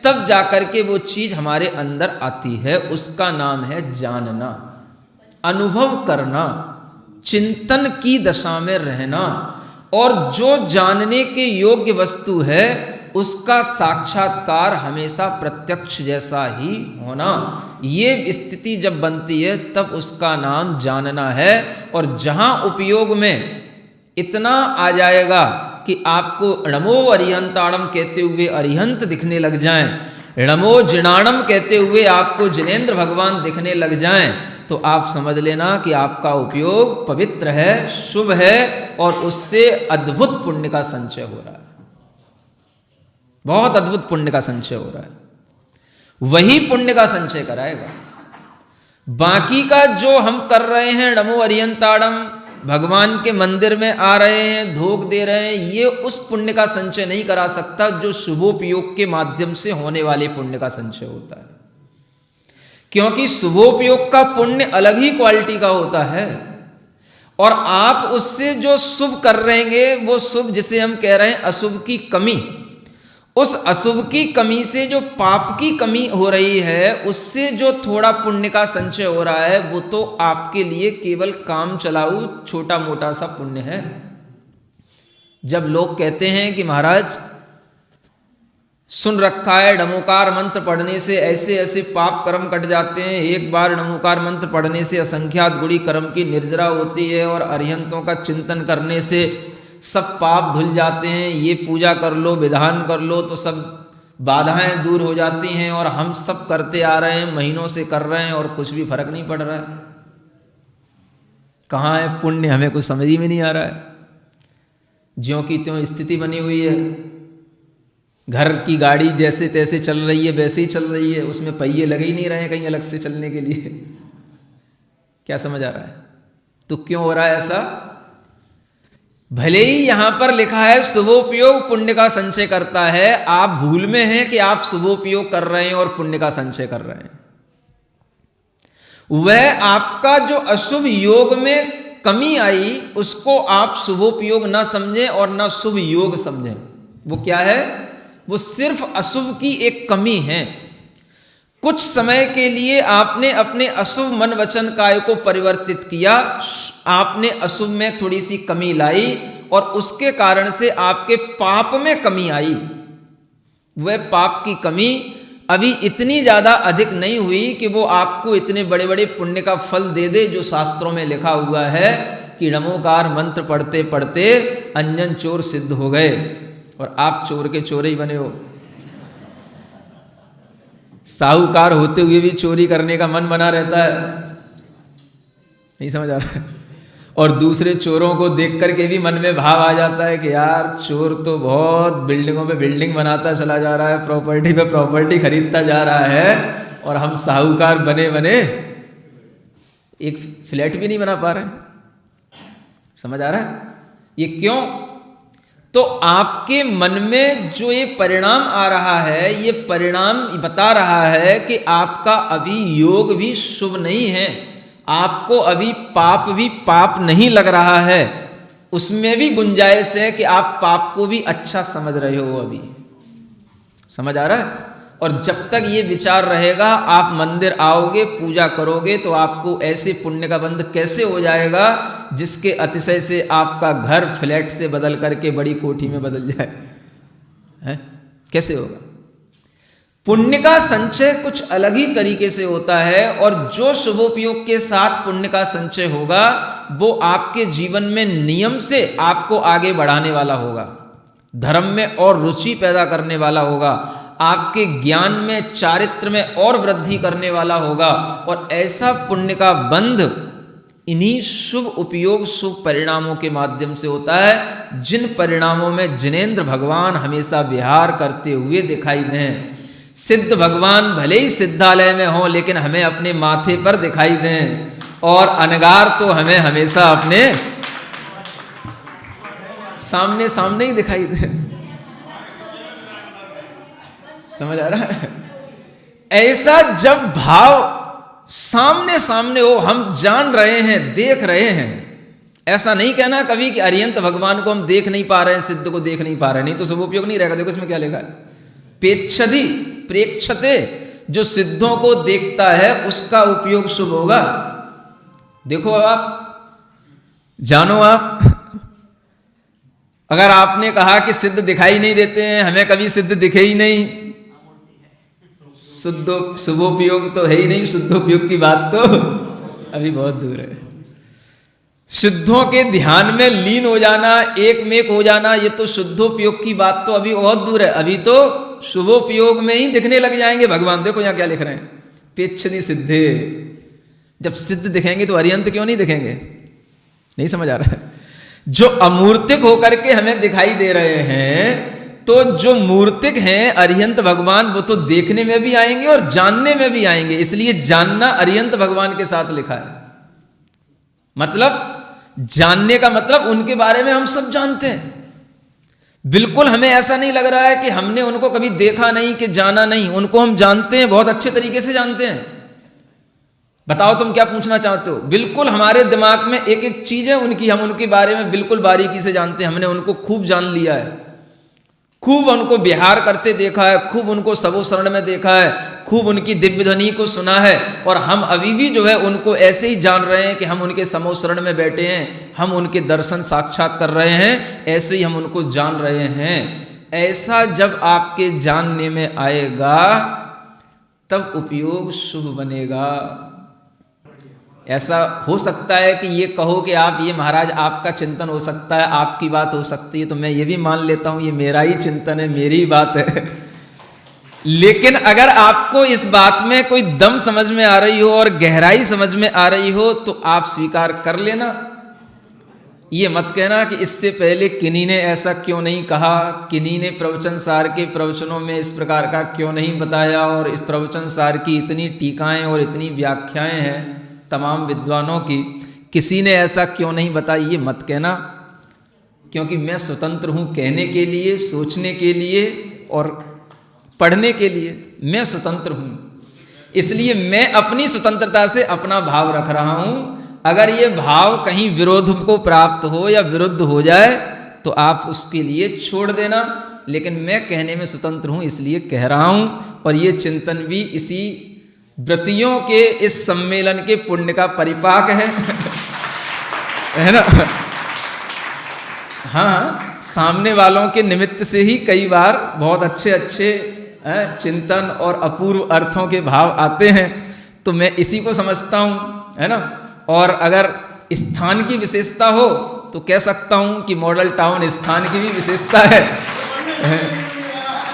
तब जाकर के वो चीज हमारे अंदर आती है। उसका नाम है जानना, अनुभव करना, चिंतन की दशा में रहना। और जो जानने के योग्य वस्तु है उसका साक्षात्कार हमेशा प्रत्यक्ष जैसा ही होना। ये स्थिति जब बनती है तब उसका नाम जानना है। और जहां उपयोग में इतना आ जाएगा कि आपको णमो अरिहंताणम कहते हुए अरिहंत दिखने लग जाएं, णमो जिनाणम कहते हुए आपको जिनेंद्र भगवान दिखने लग जाएं, तो आप समझ लेना कि आपका उपयोग पवित्र है, शुभ है और उससे अद्भुत पुण्य का संचय हो रहा है। बहुत अद्भुत पुण्य का संचय हो रहा है। वही पुण्य का संचय कराएगा। बाकी का जो हम कर रहे हैं, णमो अरिहंताणम, भगवान के मंदिर में आ रहे हैं, धोख दे रहे हैं, ये उस पुण्य का संचय नहीं करा सकता जो शुभोपयोग के माध्यम से होने वाले पुण्य का संचय होता है। क्योंकि शुभोपयोग का पुण्य अलग ही क्वालिटी का होता है और आप उससे जो शुभ कर रहेंगे, वो शुभ जिसे हम कह रहे हैं अशुभ की कमी, उस अशुभ की कमी से जो पाप की कमी हो रही है, उससे जो थोड़ा पुण्य का संचय हो रहा है, वो तो आपके लिए केवल काम चलाऊ छोटा मोटा सा पुण्य है। जब लोग कहते हैं कि महाराज सुन रखा है नमोकार मंत्र पढ़ने से ऐसे ऐसे पाप कर्म कट जाते हैं, एक बार नमोकार मंत्र पढ़ने से असंख्यात गुणी कर्म की निर्जरा होती है और अरिहंतों का चिंतन करने से सब पाप धुल जाते हैं, ये पूजा कर लो, विधान कर लो तो सब बाधाएं दूर हो जाती हैं। और हम सब करते आ रहे हैं, महीनों से कर रहे हैं और कुछ भी फर्क नहीं पड़ रहा है। कहाँ है पुण्य, हमें कुछ समझ ही में नहीं आ रहा है। ज्यों की त्यों स्थिति बनी हुई है। घर की गाड़ी जैसे तैसे चल रही है वैसे ही चल रही है, उसमें पहिए लगे ही नहीं रहे हैं कहीं अलग से चलने के लिए। क्या समझ आ रहा है? तो क्यों हो रहा है ऐसा? भले ही यहां पर लिखा है शुभोपयोग पुण्य का संचय करता है, आप भूल में हैं कि आप शुभोपयोग कर रहे हैं और पुण्य का संचय कर रहे हैं। वह आपका जो अशुभ योग में कमी आई उसको आप शुभोपयोग ना समझें और ना शुभ योग समझें। वो क्या है? वो सिर्फ अशुभ की एक कमी है। कुछ समय के लिए आपने अपने अशुभ मन वचन काय को परिवर्तित किया, आपने अशुभ में थोड़ी सी कमी लाई और उसके कारण से आपके पाप में कमी आई। वह पाप की कमी अभी इतनी ज्यादा अधिक नहीं हुई कि वो आपको इतने बड़े बड़े पुण्य का फल दे दे, जो शास्त्रों में लिखा हुआ है कि नमोकार मंत्र पढ़ते पढ़ते अंजन चोर सिद्ध हो गए और आप चोर के चोर ही बने हो। साहूकार होते हुए भी चोरी करने का मन बना रहता है, नहीं समझ आ रहा है। और दूसरे चोरों को देख करके भी मन में भाव आ जाता है कि यार चोर तो बहुत बिल्डिंगों पे बिल्डिंग बनाता चला जा रहा है, प्रॉपर्टी पे प्रॉपर्टी खरीदता जा रहा है, और हम साहूकार बने बने एक फ्लैट भी नहीं बना पा रहे। समझ आ रहा है? ये क्यों? तो आपके मन में जो ये परिणाम आ रहा है, ये परिणाम बता रहा है कि आपका अभी योग भी शुभ नहीं है, आपको अभी पाप भी पाप नहीं लग रहा है, उसमें भी गुंजाइश है कि आप पाप को भी अच्छा समझ रहे हो अभी। समझ आ रहा है? और जब तक ये विचार रहेगा, आप मंदिर आओगे, पूजा करोगे, तो आपको ऐसे पुण्य का बंध कैसे हो जाएगा जिसके अतिशय से आपका घर फ्लैट से बदल करके बड़ी कोठी में बदल जाए। है? कैसे होगा? पुण्य का संचय कुछ अलग ही तरीके से होता है, और जो शुभोपयोग के साथ पुण्य का संचय होगा वो आपके जीवन में नियम से आपको आगे बढ़ाने वाला होगा। धर्म में और रुचि पैदा करने वाला होगा, आपके ज्ञान में, चारित्र में और वृद्धि करने वाला होगा। और ऐसा पुण्य का बंध इन्हीं शुभ उपयोग, शुभ परिणामों के माध्यम से होता है, जिन परिणामों में जिनेंद्र भगवान हमेशा विहार करते हुए दिखाई दें। सिद्ध भगवान भले ही सिद्धालय में हो, लेकिन हमें अपने माथे पर दिखाई दें, और अनगार तो हमें हमेशा अपने सामने सामने ही दिखाई दें। समझ आ रहा है? ऐसा जब भाव सामने सामने हो, हम जान रहे हैं, देख रहे हैं। ऐसा नहीं कहना कभी कि अरिहंत भगवान को हम देख नहीं पा रहे हैं, सिद्ध को देख नहीं पा रहे हैं, नहीं तो शुभ उपयोग नहीं रहेगा। देखो इसमें क्या लिखा है, पेक्षति प्रेक्षते, जो सिद्धों को देखता है उसका उपयोग शुभ होगा। देखो आप जानो, आप अगर आपने कहा कि सिद्ध दिखाई नहीं देते हैं, हमें कभी सिद्ध दिखे ही नहीं, शुभोपयोग तो है ही नहीं, शुद्धोपयोग की बात तो अभी बहुत दूर है। सिद्धों के ध्यान में लीन हो जाना, एक में एक हो जाना, ये तो शुद्धोपयोग की बात तो अभी बहुत दूर है। अभी तो शुभोपयोग में ही दिखने लग जाएंगे भगवान। देखो यहां क्या लिख रहे हैं, पेक्षति सिद्धे। जब सिद्ध दिखेंगे तो अरिहंत क्यों नहीं दिखेंगे? नहीं समझ आ रहा है? जो अमूर्तिक होकर के हमें दिखाई दे रहे हैं, तो जो मूर्तिक हैं अरिहंत भगवान, वो तो देखने में भी आएंगे और जानने में भी आएंगे। इसलिए जानना अरिहंत भगवान के साथ लिखा है। मतलब जानने का मतलब उनके बारे में हम सब जानते हैं। बिल्कुल हमें ऐसा नहीं लग रहा है कि हमने उनको कभी देखा नहीं, कि जाना नहीं। उनको हम जानते हैं, बहुत अच्छे तरीके से जानते हैं। बताओ तुम क्या पूछना चाहते हो? बिल्कुल हमारे दिमाग में एक एक चीज है उनकी, हम उनके बारे में बिल्कुल बारीकी से जानते हैं। हमने उनको खूब जान लिया है, खूब उनको विहार करते देखा है, खूब उनको सबो शरण में देखा है, खूब उनकी दिव्य ध्वनि को सुना है। और हम अभी भी जो है उनको ऐसे ही जान रहे हैं कि हम उनके समो शरण में बैठे हैं, हम उनके दर्शन साक्षात कर रहे हैं, ऐसे ही हम उनको जान रहे हैं। ऐसा जब आपके जानने में आएगा तब उपयोग शुभ बनेगा। ऐसा हो सकता है कि ये कहो कि आप ये महाराज आपका चिंतन हो सकता है, आपकी बात हो सकती है, तो मैं ये भी मान लेता हूं ये मेरा ही चिंतन है, मेरी ही बात है। लेकिन अगर आपको इस बात में कोई दम समझ में आ रही हो और गहराई समझ में आ रही हो, तो आप स्वीकार कर लेना। ये मत कहना कि इससे पहले किन्हीं ने ऐसा क्यों नहीं कहा, किन्हीं ने प्रवचन सार के प्रवचनों में इस प्रकार का क्यों नहीं बताया, और इस प्रवचन सार की इतनी टीकाएं और इतनी व्याख्याएं हैं तमाम विद्वानों की, किसी ने ऐसा क्यों नहीं बताई। ये मत कहना, क्योंकि मैं स्वतंत्र हूं कहने के लिए, सोचने के लिए और पढ़ने के लिए। मैं स्वतंत्र हूं, इसलिए मैं अपनी स्वतंत्रता से अपना भाव रख रहा हूं। अगर ये भाव कहीं विरोध को प्राप्त हो या विरुद्ध हो जाए तो आप उसके लिए छोड़ देना, लेकिन मैं कहने में स्वतंत्र हूं इसलिए कह रहा हूं। और ये चिंतन भी इसी व्रतियों के इस सम्मेलन के पुण्य का परिपाक है है ना? हाँ, सामने वालों के निमित्त से ही कई बार बहुत अच्छे अच्छे चिंतन और अपूर्व अर्थों के भाव आते हैं। तो मैं इसी को समझता हूं, है ना? और अगर स्थान की विशेषता हो तो कह सकता हूं कि मॉडल टाउन स्थान की भी विशेषता है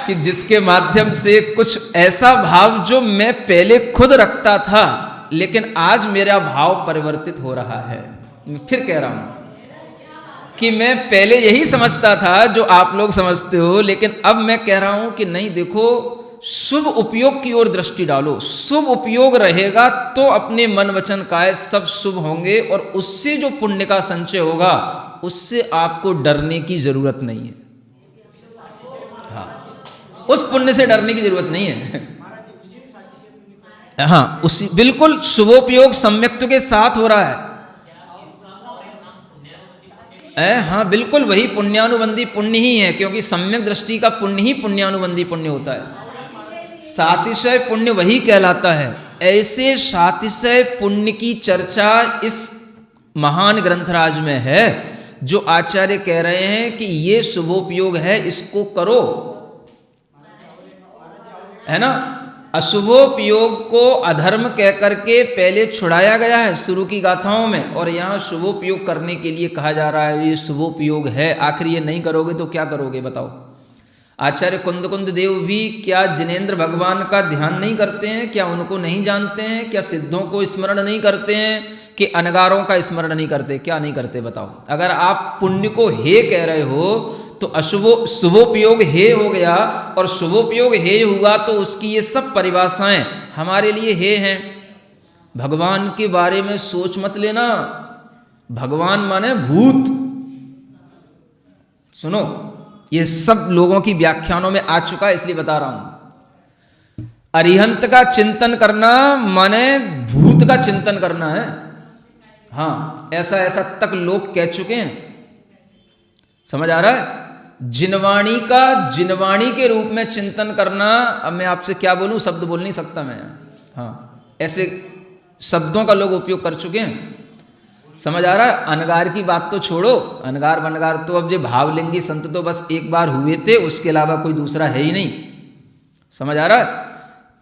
कि जिसके माध्यम से कुछ ऐसा भाव जो मैं पहले खुद रखता था, लेकिन आज मेरा भाव परिवर्तित हो रहा है। मैं फिर कह रहा हूं कि मैं पहले यही समझता था जो आप लोग समझते हो, लेकिन अब मैं कह रहा हूं कि नहीं, देखो शुभ उपयोग की ओर दृष्टि डालो। शुभ उपयोग रहेगा तो अपने मन वचन काया सब शुभ होंगे, और उससे जो पुण्य का संचय होगा उससे आपको डरने की जरूरत नहीं है। हाँ, उस पुण्य से डरने की जरूरत नहीं है। हाँ, उसी बिल्कुल शुभोपयोग सम्यक्त्व के साथ हो रहा है। हाँ, बिल्कुल वही पुण्यानुबंधी पुण्य ही है, क्योंकि सम्यक दृष्टि का पुण्य ही पुण्यानुबंधी पुण्य होता है। सातिशय पुण्य वही कहलाता है। ऐसे सातिशय पुण्य की चर्चा इस महान ग्रंथराज में है, जो आचार्य कह रहे हैं कि ये शुभोपयोग है, इसको करो, है ना? अशुभोपयोग को अधर्म कह करके पहले छुड़ाया गया है शुरू की गाथाओं में, और यहाँ शुभोपयोग करने के लिए कहा जा रहा है ये शुभोपयोग है। आखिर ये नहीं करोगे तो क्या करोगे बताओ। आचार्य कुंद देव भी क्या जिनेंद्र भगवान का ध्यान नहीं करते हैं? क्या उनको नहीं जानते हैं? क्या सिद्धों को स्मरण नहीं करते हैं? कि अनगारों का स्मरण नहीं करते? क्या नहीं करते बताओ। अगर आप पुण्य को हे कह रहे हो तो शुभोपयोग हे हो गया, और शुभोपयोग हे हुआ तो उसकी ये सब परिभाषाएं हमारे लिए हे हैं। भगवान के बारे में सोच मत लेना, भगवान माने भूत। सुनो, ये सब लोगों की व्याख्यानों में आ चुका है, इसलिए बता रहा हूं। अरिहंत का चिंतन करना माने भूत का चिंतन करना है। हाँ, ऐसा ऐसा तक लोग कह चुके हैं, समझ आ रहा है। जिनवाणी का जिनवाणी के रूप में चिंतन करना, अब मैं आपसे क्या बोलूं, शब्द बोल नहीं सकता मैं। हाँ, ऐसे शब्दों का लोग उपयोग कर चुके हैं, समझ आ रहा है। अनगार की बात तो छोड़ो, अनगार बनगार तो अब जो भावलिंगी संत तो बस एक बार हुए थे, उसके अलावा कोई दूसरा है ही नहीं, समझ आ रहा है।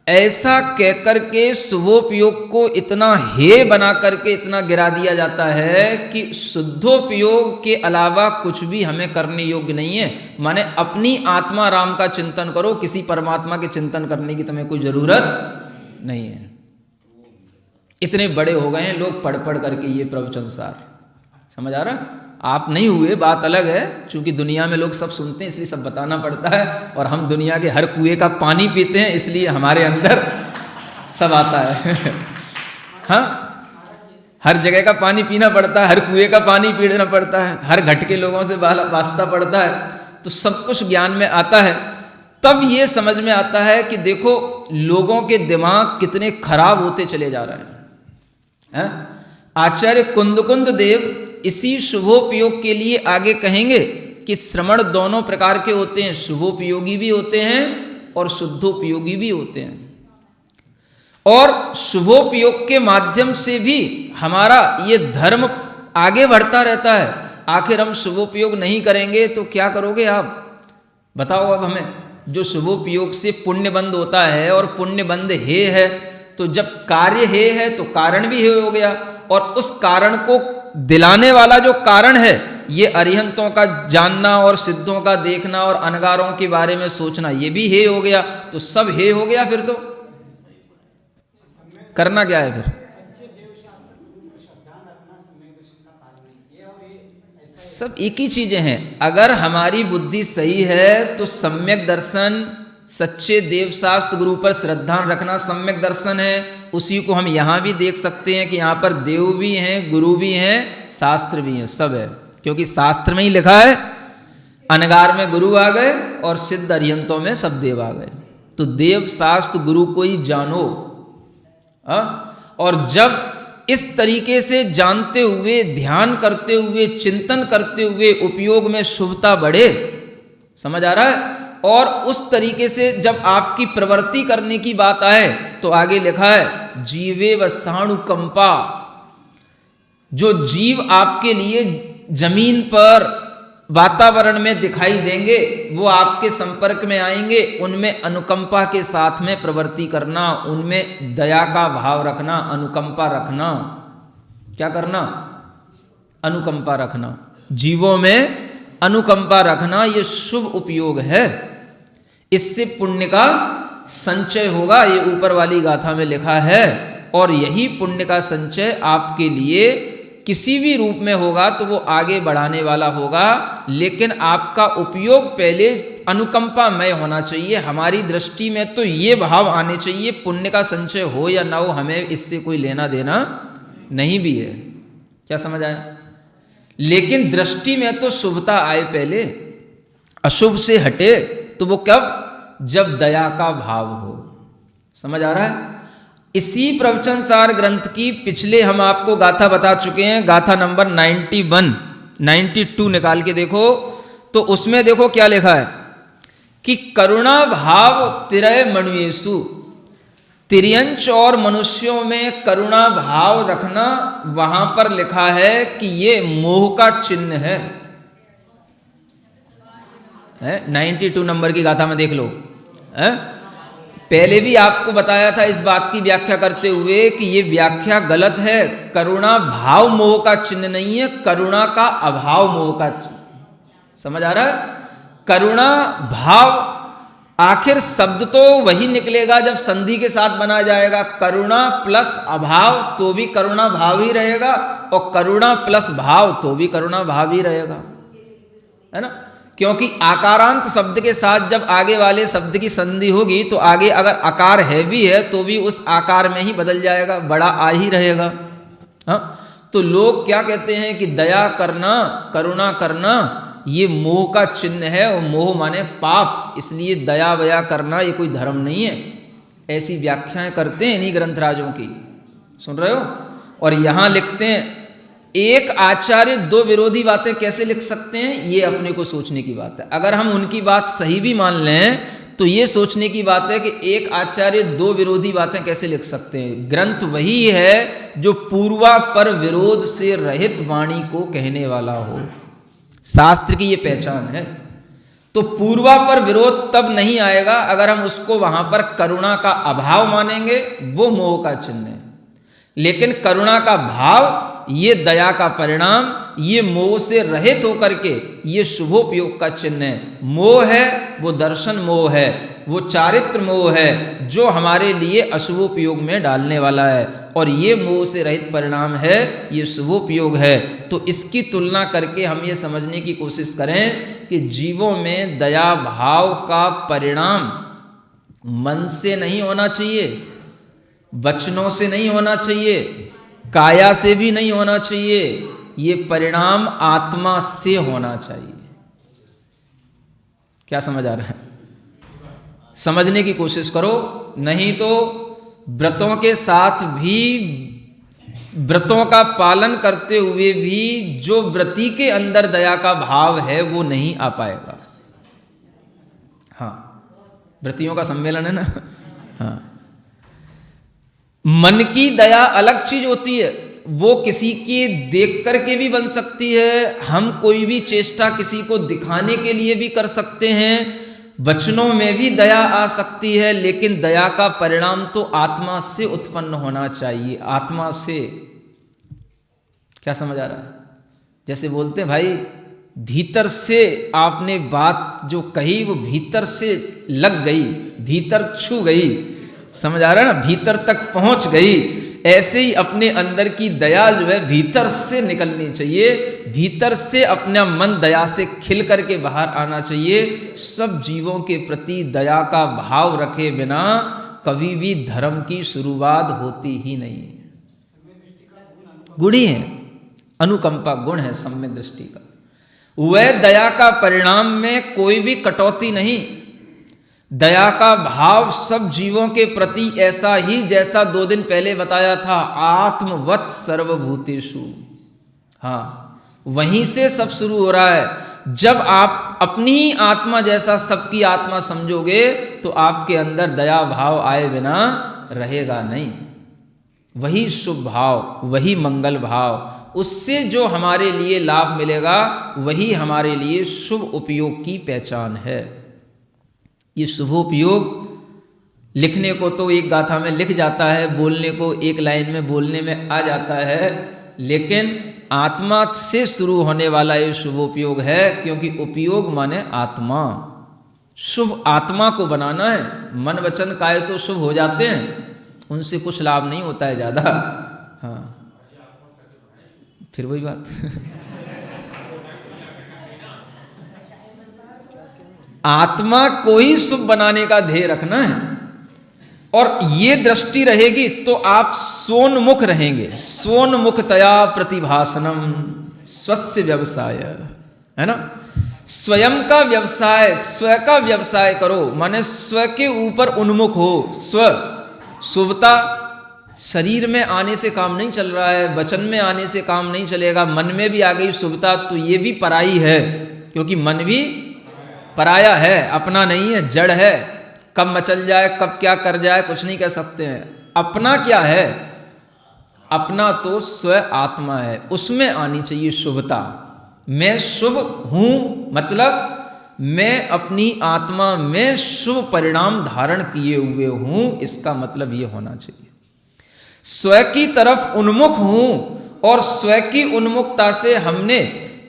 ऐसा कहकर के शुभोपयोग को इतना हे बना करके इतना गिरा दिया जाता है कि शुद्धोपयोग के अलावा कुछ भी हमें करने योग्य नहीं है। माने अपनी आत्मा राम का चिंतन करो, किसी परमात्मा के चिंतन करने की तुम्हें कोई जरूरत नहीं है। इतने बड़े हो गए हैं लोग पढ़ पढ़ करके ये प्रवचन सार, समझ आ रहा। आप नहीं हुए, बात अलग है, क्योंकि दुनिया में लोग सब सुनते हैं इसलिए सब बताना पड़ता है, और हम दुनिया के हर कुएं का पानी पीते हैं इसलिए हमारे अंदर सब आता है। हाँ, हर जगह का पानी पीना पड़ता है, हर कुएं का पानी पीना पड़ता है, हर घट के लोगों से वास्ता पड़ता है, तो सब कुछ ज्ञान में आता है। तब ये समझ में आता है कि देखो लोगों के दिमाग कितने खराब होते चले जा रहे हैं। आचार्य कुंद देव इसी शुभोपयोग के लिए आगे कहेंगे कि श्रवण दोनों प्रकार के होते हैं, शुभोपयोगी भी होते हैं और शुद्धोपयोगी भी होते हैं। और शुभोपयोग के माध्यम से भी हमारा ये धर्म आगे बढ़ता रहता है। आखिर हम शुभोपयोग नहीं करेंगे तो क्या करोगे आप बताओ। अब हमें जो शुभोपयोग से पुण्य बंद होता है, और पुण्य बंद हे है, तो जब कार्य हे है तो कारण भी हे हो गया, और उस कारण को दिलाने वाला जो कारण है ये अरिहंतों का जानना और सिद्धों का देखना और अनगारों के बारे में सोचना, ये भी हे हो गया। तो सब हे हो गया, फिर तो करना क्या है फिर? सब एक ही चीजें हैं। अगर हमारी बुद्धि सही है तो सम्यक दर्शन, सच्चे देव शास्त्र गुरु पर श्रद्धा रखना सम्यक दर्शन है। उसी को हम यहाँ भी देख सकते हैं कि यहाँ पर देव भी हैं, गुरु भी हैं, शास्त्र भी हैं, सब है। क्योंकि शास्त्र में ही लिखा है अनगार में गुरु आ गए और सिद्ध अरिहंतों में सब देव आ गए। तो देव शास्त्र गुरु को ही जानो। और जब इस तरीके से जानते हुए, ध्यान करते हुए, चिंतन करते हुए उपयोग में शुभता बढ़े, समझ आ रहा है। और उस तरीके से जब आपकी प्रवृत्ति करने की बात आए तो आगे लिखा है जीवे व साणुकंपा। जो जीव आपके लिए जमीन पर वातावरण में दिखाई देंगे वो आपके संपर्क में आएंगे, उनमें अनुकंपा के साथ में प्रवृत्ति करना, उनमें दया का भाव रखना, अनुकंपा रखना। क्या करना? अनुकंपा रखना, जीवों में अनुकंपा रखना, ये शुभ उपयोग है। इससे पुण्य का संचय होगा, ये ऊपर वाली गाथा में लिखा है। और यही पुण्य का संचय आपके लिए किसी भी रूप में होगा तो वो आगे बढ़ाने वाला होगा, लेकिन आपका उपयोग पहले अनुकंपामय होना चाहिए। हमारी दृष्टि में तो ये भाव आने चाहिए पुण्य का संचय हो या ना हो, हमें इससे कोई लेना देना नहीं भी है। क्या समझ आया? लेकिन दृष्टि में तो शुभता आए पहले, अशुभ से हटे तो वो कब? जब दया का भाव हो। समझ आ रहा है? इसी प्रवचन सार ग्रंथ की पिछले हम आपको गाथा बता चुके हैं, गाथा नंबर 91, 92 निकाल के देखो तो उसमें देखो क्या लिखा है कि करुणा भाव तिरय मनुयेषु, तिर्यंच और मनुष्यों में करुणा भाव रखना, वहां पर लिखा है कि ये मोह का चिन्ह है। 92 नंबर की गाथा में देख लो है? पहले भी आपको बताया था इस बात की व्याख्या करते हुए कि ये व्याख्या गलत है। करुणा भाव मोह का चिन्ह नहीं है, करुणा का अभाव मोह का चिन्ह। समझ आ रहा है? करुणा भाव, आखिर शब्द तो वही निकलेगा जब संधि के साथ बना जाएगा। करुणा प्लस अभाव तो भी करुणा भाव ही रहेगा, और करुणा प्लस भाव तो भी करुणा भाव ही रहेगा, है ना? क्योंकि आकारांत शब्द के साथ जब आगे वाले शब्द की संधि होगी तो आगे अगर आकार है भी है तो भी उस आकार में ही बदल जाएगा, बड़ा आ ही रहेगा। हाँ, तो लोग क्या कहते हैं कि दया करना, करुणा करना ये मोह का चिन्ह है, और मोह माने पाप, इसलिए दया वया करना ये कोई धर्म नहीं है। ऐसी व्याख्याएं करते हैं इन्हीं ग्रंथराजों की, सुन रहे हो? और यहां लिखते हैं एक आचार्य दो विरोधी बातें कैसे लिख सकते हैं, ये अपने को सोचने की बात है। अगर हम उनकी बात सही भी मान लें तो ये सोचने की बात है कि एक आचार्य दो विरोधी बातें कैसे लिख सकते हैं। ग्रंथ वही है जो पूर्वापर विरोध से रहित वाणी को कहने वाला हो। शास्त्र की ये पहचान है। तो पूर्वापर विरोध तब नहीं आएगा अगर हम उसको वहां पर करुणा का अभाव मानेंगे, वो मोह का चिन्ह है। लेकिन करुणा का भाव, ये दया का परिणाम, ये मोह से रहित होकर के ये शुभोपयोग का चिन्ह है। मोह है वो दर्शन मोह है, वो चारित्र मोह है जो हमारे लिए अशुभोपयोग में डालने वाला है, और ये मोह से रहित परिणाम है, ये शुभोपयोग है। तो इसकी तुलना करके हम ये समझने की कोशिश करें कि जीवों में दया भाव का परिणाम मन से नहीं होना चाहिए, वचनों से नहीं होना चाहिए, काया से भी नहीं होना चाहिए, ये परिणाम आत्मा से होना चाहिए। क्या समझ आ रहा है? समझने की कोशिश करो, नहीं तो व्रतों के साथ भी, व्रतों का पालन करते हुए भी जो व्रती के अंदर दया का भाव है वो नहीं आ पाएगा। हाँ, व्रतियों का सम्मेलन है ना। हाँ, मन की दया अलग चीज होती है, वो किसी के देख करके भी बन सकती है। हम कोई भी चेष्टा किसी को दिखाने के लिए भी कर सकते हैं, वचनों में भी दया आ सकती है, लेकिन दया का परिणाम तो आत्मा से उत्पन्न होना चाहिए, आत्मा से। क्या समझ आ रहा है? जैसे बोलते हैं भाई, भीतर से आपने बात जो कही वो भीतर से लग गई, भीतर छू गई, समझ आ रहा है ना, भीतर तक पहुंच गई। ऐसे ही अपने अंदर की दया जो है भीतर से निकलनी चाहिए, भीतर से अपना मन दया से खिल करके बाहर आना चाहिए। सब जीवों के प्रति दया का भाव रखे बिना कभी भी धर्म की शुरुआत होती ही नहीं है। गुण ही है, अनुकंपा गुण है सम्यक दृष्टि का। वह दया का परिणाम में कोई भी कटौती नहीं। दया का भाव सब जीवों के प्रति ऐसा ही जैसा 2 दिन पहले बताया था, आत्मवत् सर्वभूतेषु। हाँ, वहीं से सब शुरू हो रहा है। जब आप अपनी ही आत्मा जैसा सबकी आत्मा समझोगे तो आपके अंदर दया भाव आए बिना रहेगा नहीं। वही शुभ भाव, वही मंगल भाव, उससे जो हमारे लिए लाभ मिलेगा वही हमारे लिए शुभ उपयोग की पहचान है। ये शुभोपयोग लिखने को तो एक गाथा में लिख जाता है, बोलने को एक लाइन में बोलने में आ जाता है, लेकिन आत्मा से शुरू होने वाला ये शुभोपयोग है, क्योंकि उपयोग माने आत्मा। शुभ आत्मा को बनाना है। मन वचन काय तो शुभ हो जाते हैं, उनसे कुछ लाभ नहीं होता है ज्यादा। हाँ, फिर वही बात। आत्मा को ही शुभ बनाने का ध्येय रखना है, और ये दृष्टि रहेगी तो आप सोन्मुख रहेंगे। सोन्मुखतया प्रतिभासनम स्वस्य व्यवसाय, है ना। स्वयं का व्यवसाय, स्व का व्यवसाय करो, माने स्व के ऊपर उन्मुख हो। स्व शुभता शरीर में आने से काम नहीं चल रहा है, वचन में आने से काम नहीं चलेगा। मन में भी आ गई शुभता तो ये भी पराई है, क्योंकि मन भी पराया है, अपना नहीं है, जड़ है। कब मचल जाए, कब क्या कर जाए कुछ नहीं कह सकते हैं। अपना क्या है? अपना तो स्व आत्मा है, उसमें आनी चाहिए शुभता। मैं शुभ हूं, मतलब मैं अपनी आत्मा में शुभ परिणाम धारण किए हुए हूं, इसका मतलब यह होना चाहिए। स्वयं की तरफ उन्मुख हूं और स्वयं की उन्मुखता से हमने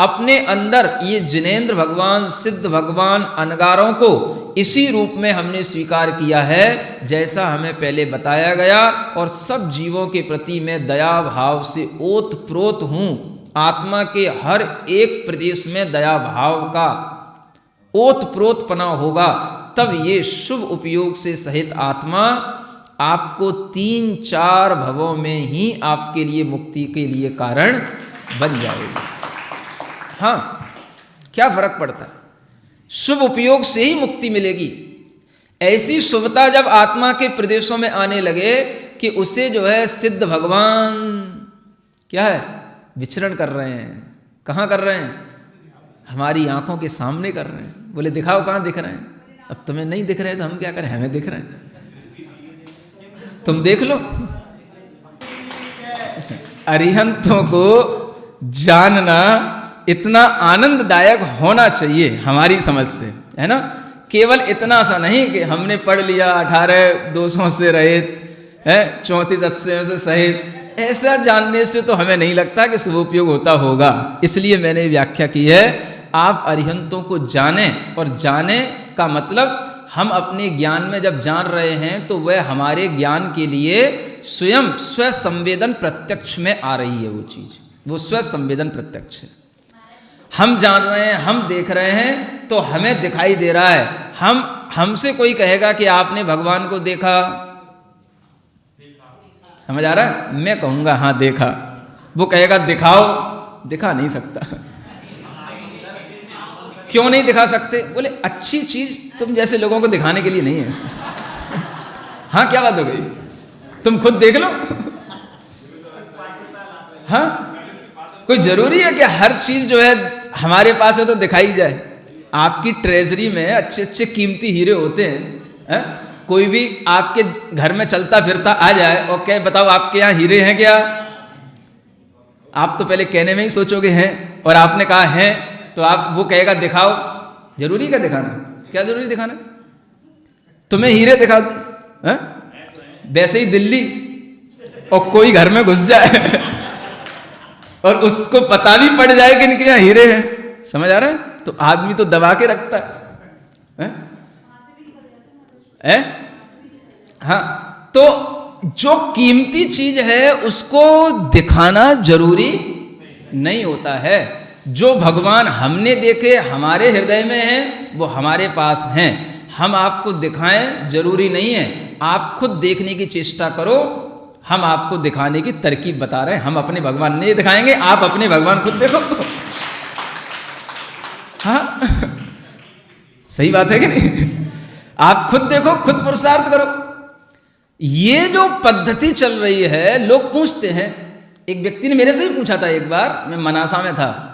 अपने अंदर ये जिनेंद्र भगवान, सिद्ध भगवान, अनगारों को इसी रूप में हमने स्वीकार किया है जैसा हमें पहले बताया गया। और सब जीवों के प्रति मैं दया भाव से ओतप्रोत हूं। आत्मा के हर एक प्रदेश में दया भाव का ओतप्रोतपना होगा, तब ये शुभ उपयोग से सहित आत्मा आपको 3-4 भवों में ही आपके लिए मुक्ति के लिए कारण बन जाएगी। हाँ, क्या फर्क पड़ता है, शुभ उपयोग से ही मुक्ति मिलेगी। ऐसी शुभता जब आत्मा के प्रदेशों में आने लगे कि उसे जो है सिद्ध भगवान क्या है, विचरण कर रहे हैं। कहाँ कर रहे हैं? हमारी आंखों के सामने कर रहे हैं। बोले दिखाओ कहाँ दिख रहे हैं? अब तुम्हें नहीं दिख रहे तो हम क्या करें, हमें दिख रहे हैं, तुम देख लो। अरिहंतों को जानना इतना आनंददायक होना चाहिए हमारी समझ से, है ना। केवल इतना सा नहीं कि हमने पढ़ लिया 18 दोषों से रहित है, 34 अतिशयों से सहित, ऐसा जानने से तो हमें नहीं लगता कि शुभ उपयोग होता होगा। इसलिए मैंने व्याख्या की है, आप अरिहंतों को जानें। और जाने का मतलब हम अपने ज्ञान में जब जान रहे हैं तो वह हमारे ज्ञान के लिए स्वयं स्व संवेदन प्रत्यक्ष में आ रही है। वो चीज, वो स्व संवेदन प्रत्यक्ष है। हम जान रहे हैं, हम देख रहे हैं तो हमें दिखाई दे रहा है। हमसे कोई कहेगा कि आपने भगवान को देखा, समझ आ रहा है? मैं कहूंगा हाँ देखा, वो कहेगा दिखाओ, दिखा नहीं सकता। क्यों नहीं दिखा सकते? बोले अच्छी चीज तुम जैसे लोगों को दिखाने के लिए नहीं है। हाँ, क्या बात हो गई, तुम खुद देख लो। हाँ, कोई जरूरी है कि हर चीज जो है हमारे पास है तो दिखाई जाए? आपकी ट्रेजरी में अच्छे अच्छे कीमती हीरे होते हैं, कोई भी आपके घर में चलता फिरता आ जाए और कहे बताओ आपके यहाँ हीरे हैं क्या, आप तो पहले कहने में ही सोचोगे हैं, और आपने कहा हैं तो आप वो कहेगा दिखाओ। जरूरी क्या दिखाना? क्या जरूरी दिखाना? तुम्हें हीरे दिखा दूं, वैसे ही दिल्ली और कोई घर में घुस जाए और उसको पता भी पड़ जाए कि इनके यहाँ हीरे हैं, समझ आ रहा है, तो आदमी तो दबा के रखता है। हाँ, तो जो कीमती चीज है उसको दिखाना जरूरी नहीं होता है। जो भगवान हमने देखे, हमारे हृदय में हैं, वो हमारे पास हैं। हम आपको दिखाएं जरूरी नहीं है, आप खुद देखने की चेष्टा करो। हम आपको दिखाने की तरकीब बता रहे हैं, हम अपने भगवान नहीं दिखाएंगे, आप अपने भगवान खुद देखो। हाँ, सही बात है कि नहीं? आप खुद देखो, खुद पुरुषार्थ करो। ये जो पद्धति चल रही है, लोग पूछते हैं, एक व्यक्ति ने मेरे से ही पूछा था एक बार, मैं मनासा में था,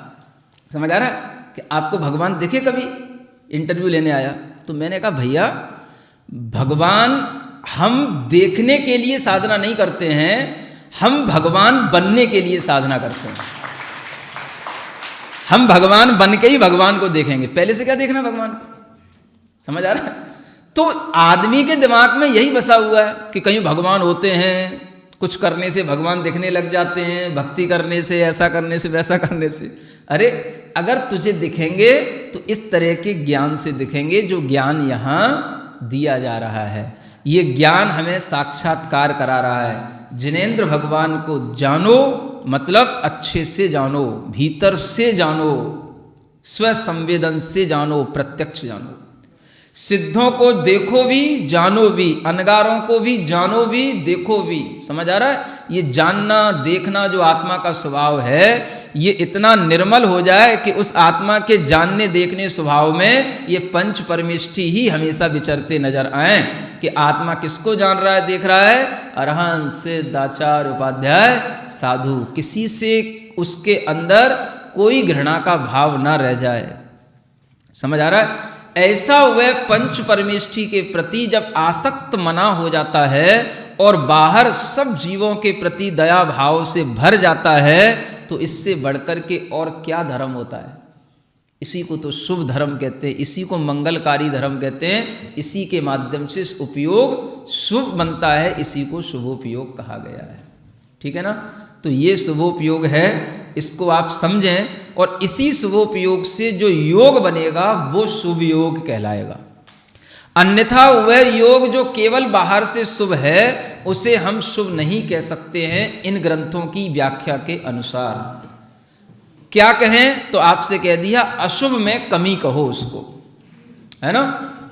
समझ आ रहा है, कि आपको भगवान दिखे कभी? इंटरव्यू लेने आया तो मैंने कहा भैया, भगवान हम देखने के लिए साधना नहीं करते हैं, हम भगवान बनने के लिए साधना करते हैं। हम भगवान बन के ही भगवान को देखेंगे, पहले से क्या देखना भगवान को, समझ आ रहा है? तो आदमी के दिमाग में यही बसा हुआ है कि कहीं भगवान होते हैं, कुछ करने से भगवान दिखने लग जाते हैं, भक्ति करने से, ऐसा करने से, वैसा करने से। अरे अगर तुझे दिखेंगे तो इस तरह के ज्ञान से दिखेंगे जो ज्ञान यहाँ दिया जा रहा है। ये ज्ञान हमें साक्षात्कार करा रहा है। जिनेंद्र भगवान को जानो, मतलब अच्छे से जानो, भीतर से जानो, स्व संवेदन से जानो, प्रत्यक्ष जानो। सिद्धों को देखो भी, जानो भी, अनगारों को भी जानो भी, देखो भी। समझ आ रहा है? ये जानना देखना जो आत्मा का स्वभाव है, ये इतना निर्मल हो जाए कि उस आत्मा के जानने देखने स्वभाव में ये पंच परमेष्ठी ही हमेशा विचरते नजर आए कि आत्मा किसको जान रहा है, देख रहा है? अरहंत, सिद्ध, आचार्य, उपाध्याय, साधु। किसी से उसके अंदर कोई घृणा का भाव ना रह जाए। समझ आ रहा है? ऐसा वह पंच परमेष्ठी के प्रति जब आसक्त मना हो जाता है और बाहर सब जीवों के प्रति दया भाव से भर जाता है, तो इससे बढ़कर के और क्या धर्म होता है? इसी को तो शुभ धर्म कहते हैं, इसी को मंगलकारी धर्म कहते हैं। इसी के माध्यम से उपयोग शुभ बनता है, इसी को शुभोपयोग कहा गया है। ठीक है ना। तो ये शुभोपयोग है, इसको आप समझें, और इसी शुभोपयोग से जो योग बनेगा वो शुभ योग कहलाएगा। अन्यथा वह योग जो केवल बाहर से शुभ है उसे हम शुभ नहीं कह सकते हैं इन ग्रंथों की व्याख्या के अनुसार। क्या कहें तो आपसे कह दिया, अशुभ में कमी कहो उसको, है ना।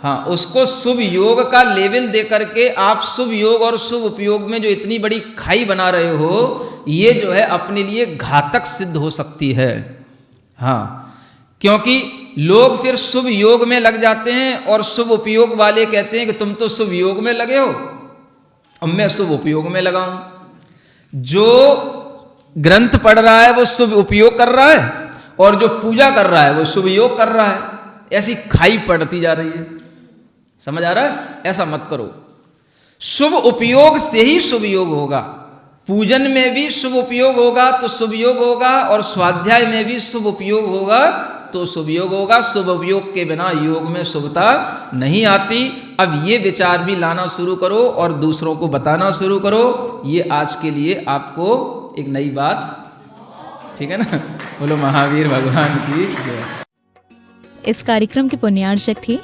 हाँ, उसको शुभ योग का लेवल दे करके आप शुभ योग और शुभ उपयोग में जो इतनी बड़ी खाई बना रहे हो, ये जो है अपने लिए घातक सिद्ध हो सकती है। हाँ, क्योंकि लोग फिर शुभ योग में लग जाते हैं और शुभ उपयोग वाले कहते हैं कि तुम तो शुभ योग में लगे हो और मैं शुभ उपयोग में लगा हूं। जो ग्रंथ पढ़ रहा है वो शुभ उपयोग कर रहा है और जो पूजा कर रहा है वो शुभ योग कर रहा है। ऐसी खाई पड़ती जा रही है, समझ आ रहा है। ऐसा मत करो, शुभ उपयोग से ही शुभ योग होगा। पूजन में भी शुभ उपयोग होगा तो शुभ योग होगा, और स्वाध्याय में भी शुभ उपयोग होगा तो शुभ योग होगा। शुभ उपयोग के बिना योग में शुभता नहीं आती। अब ये विचार भी लाना शुरू करो और दूसरों को बताना शुरू करो। ये आज के लिए आपको एक नई बात, ठीक है ना। बोलो महावीर भगवान की जय। इस कार्यक्रम के पुण्यार्चक थे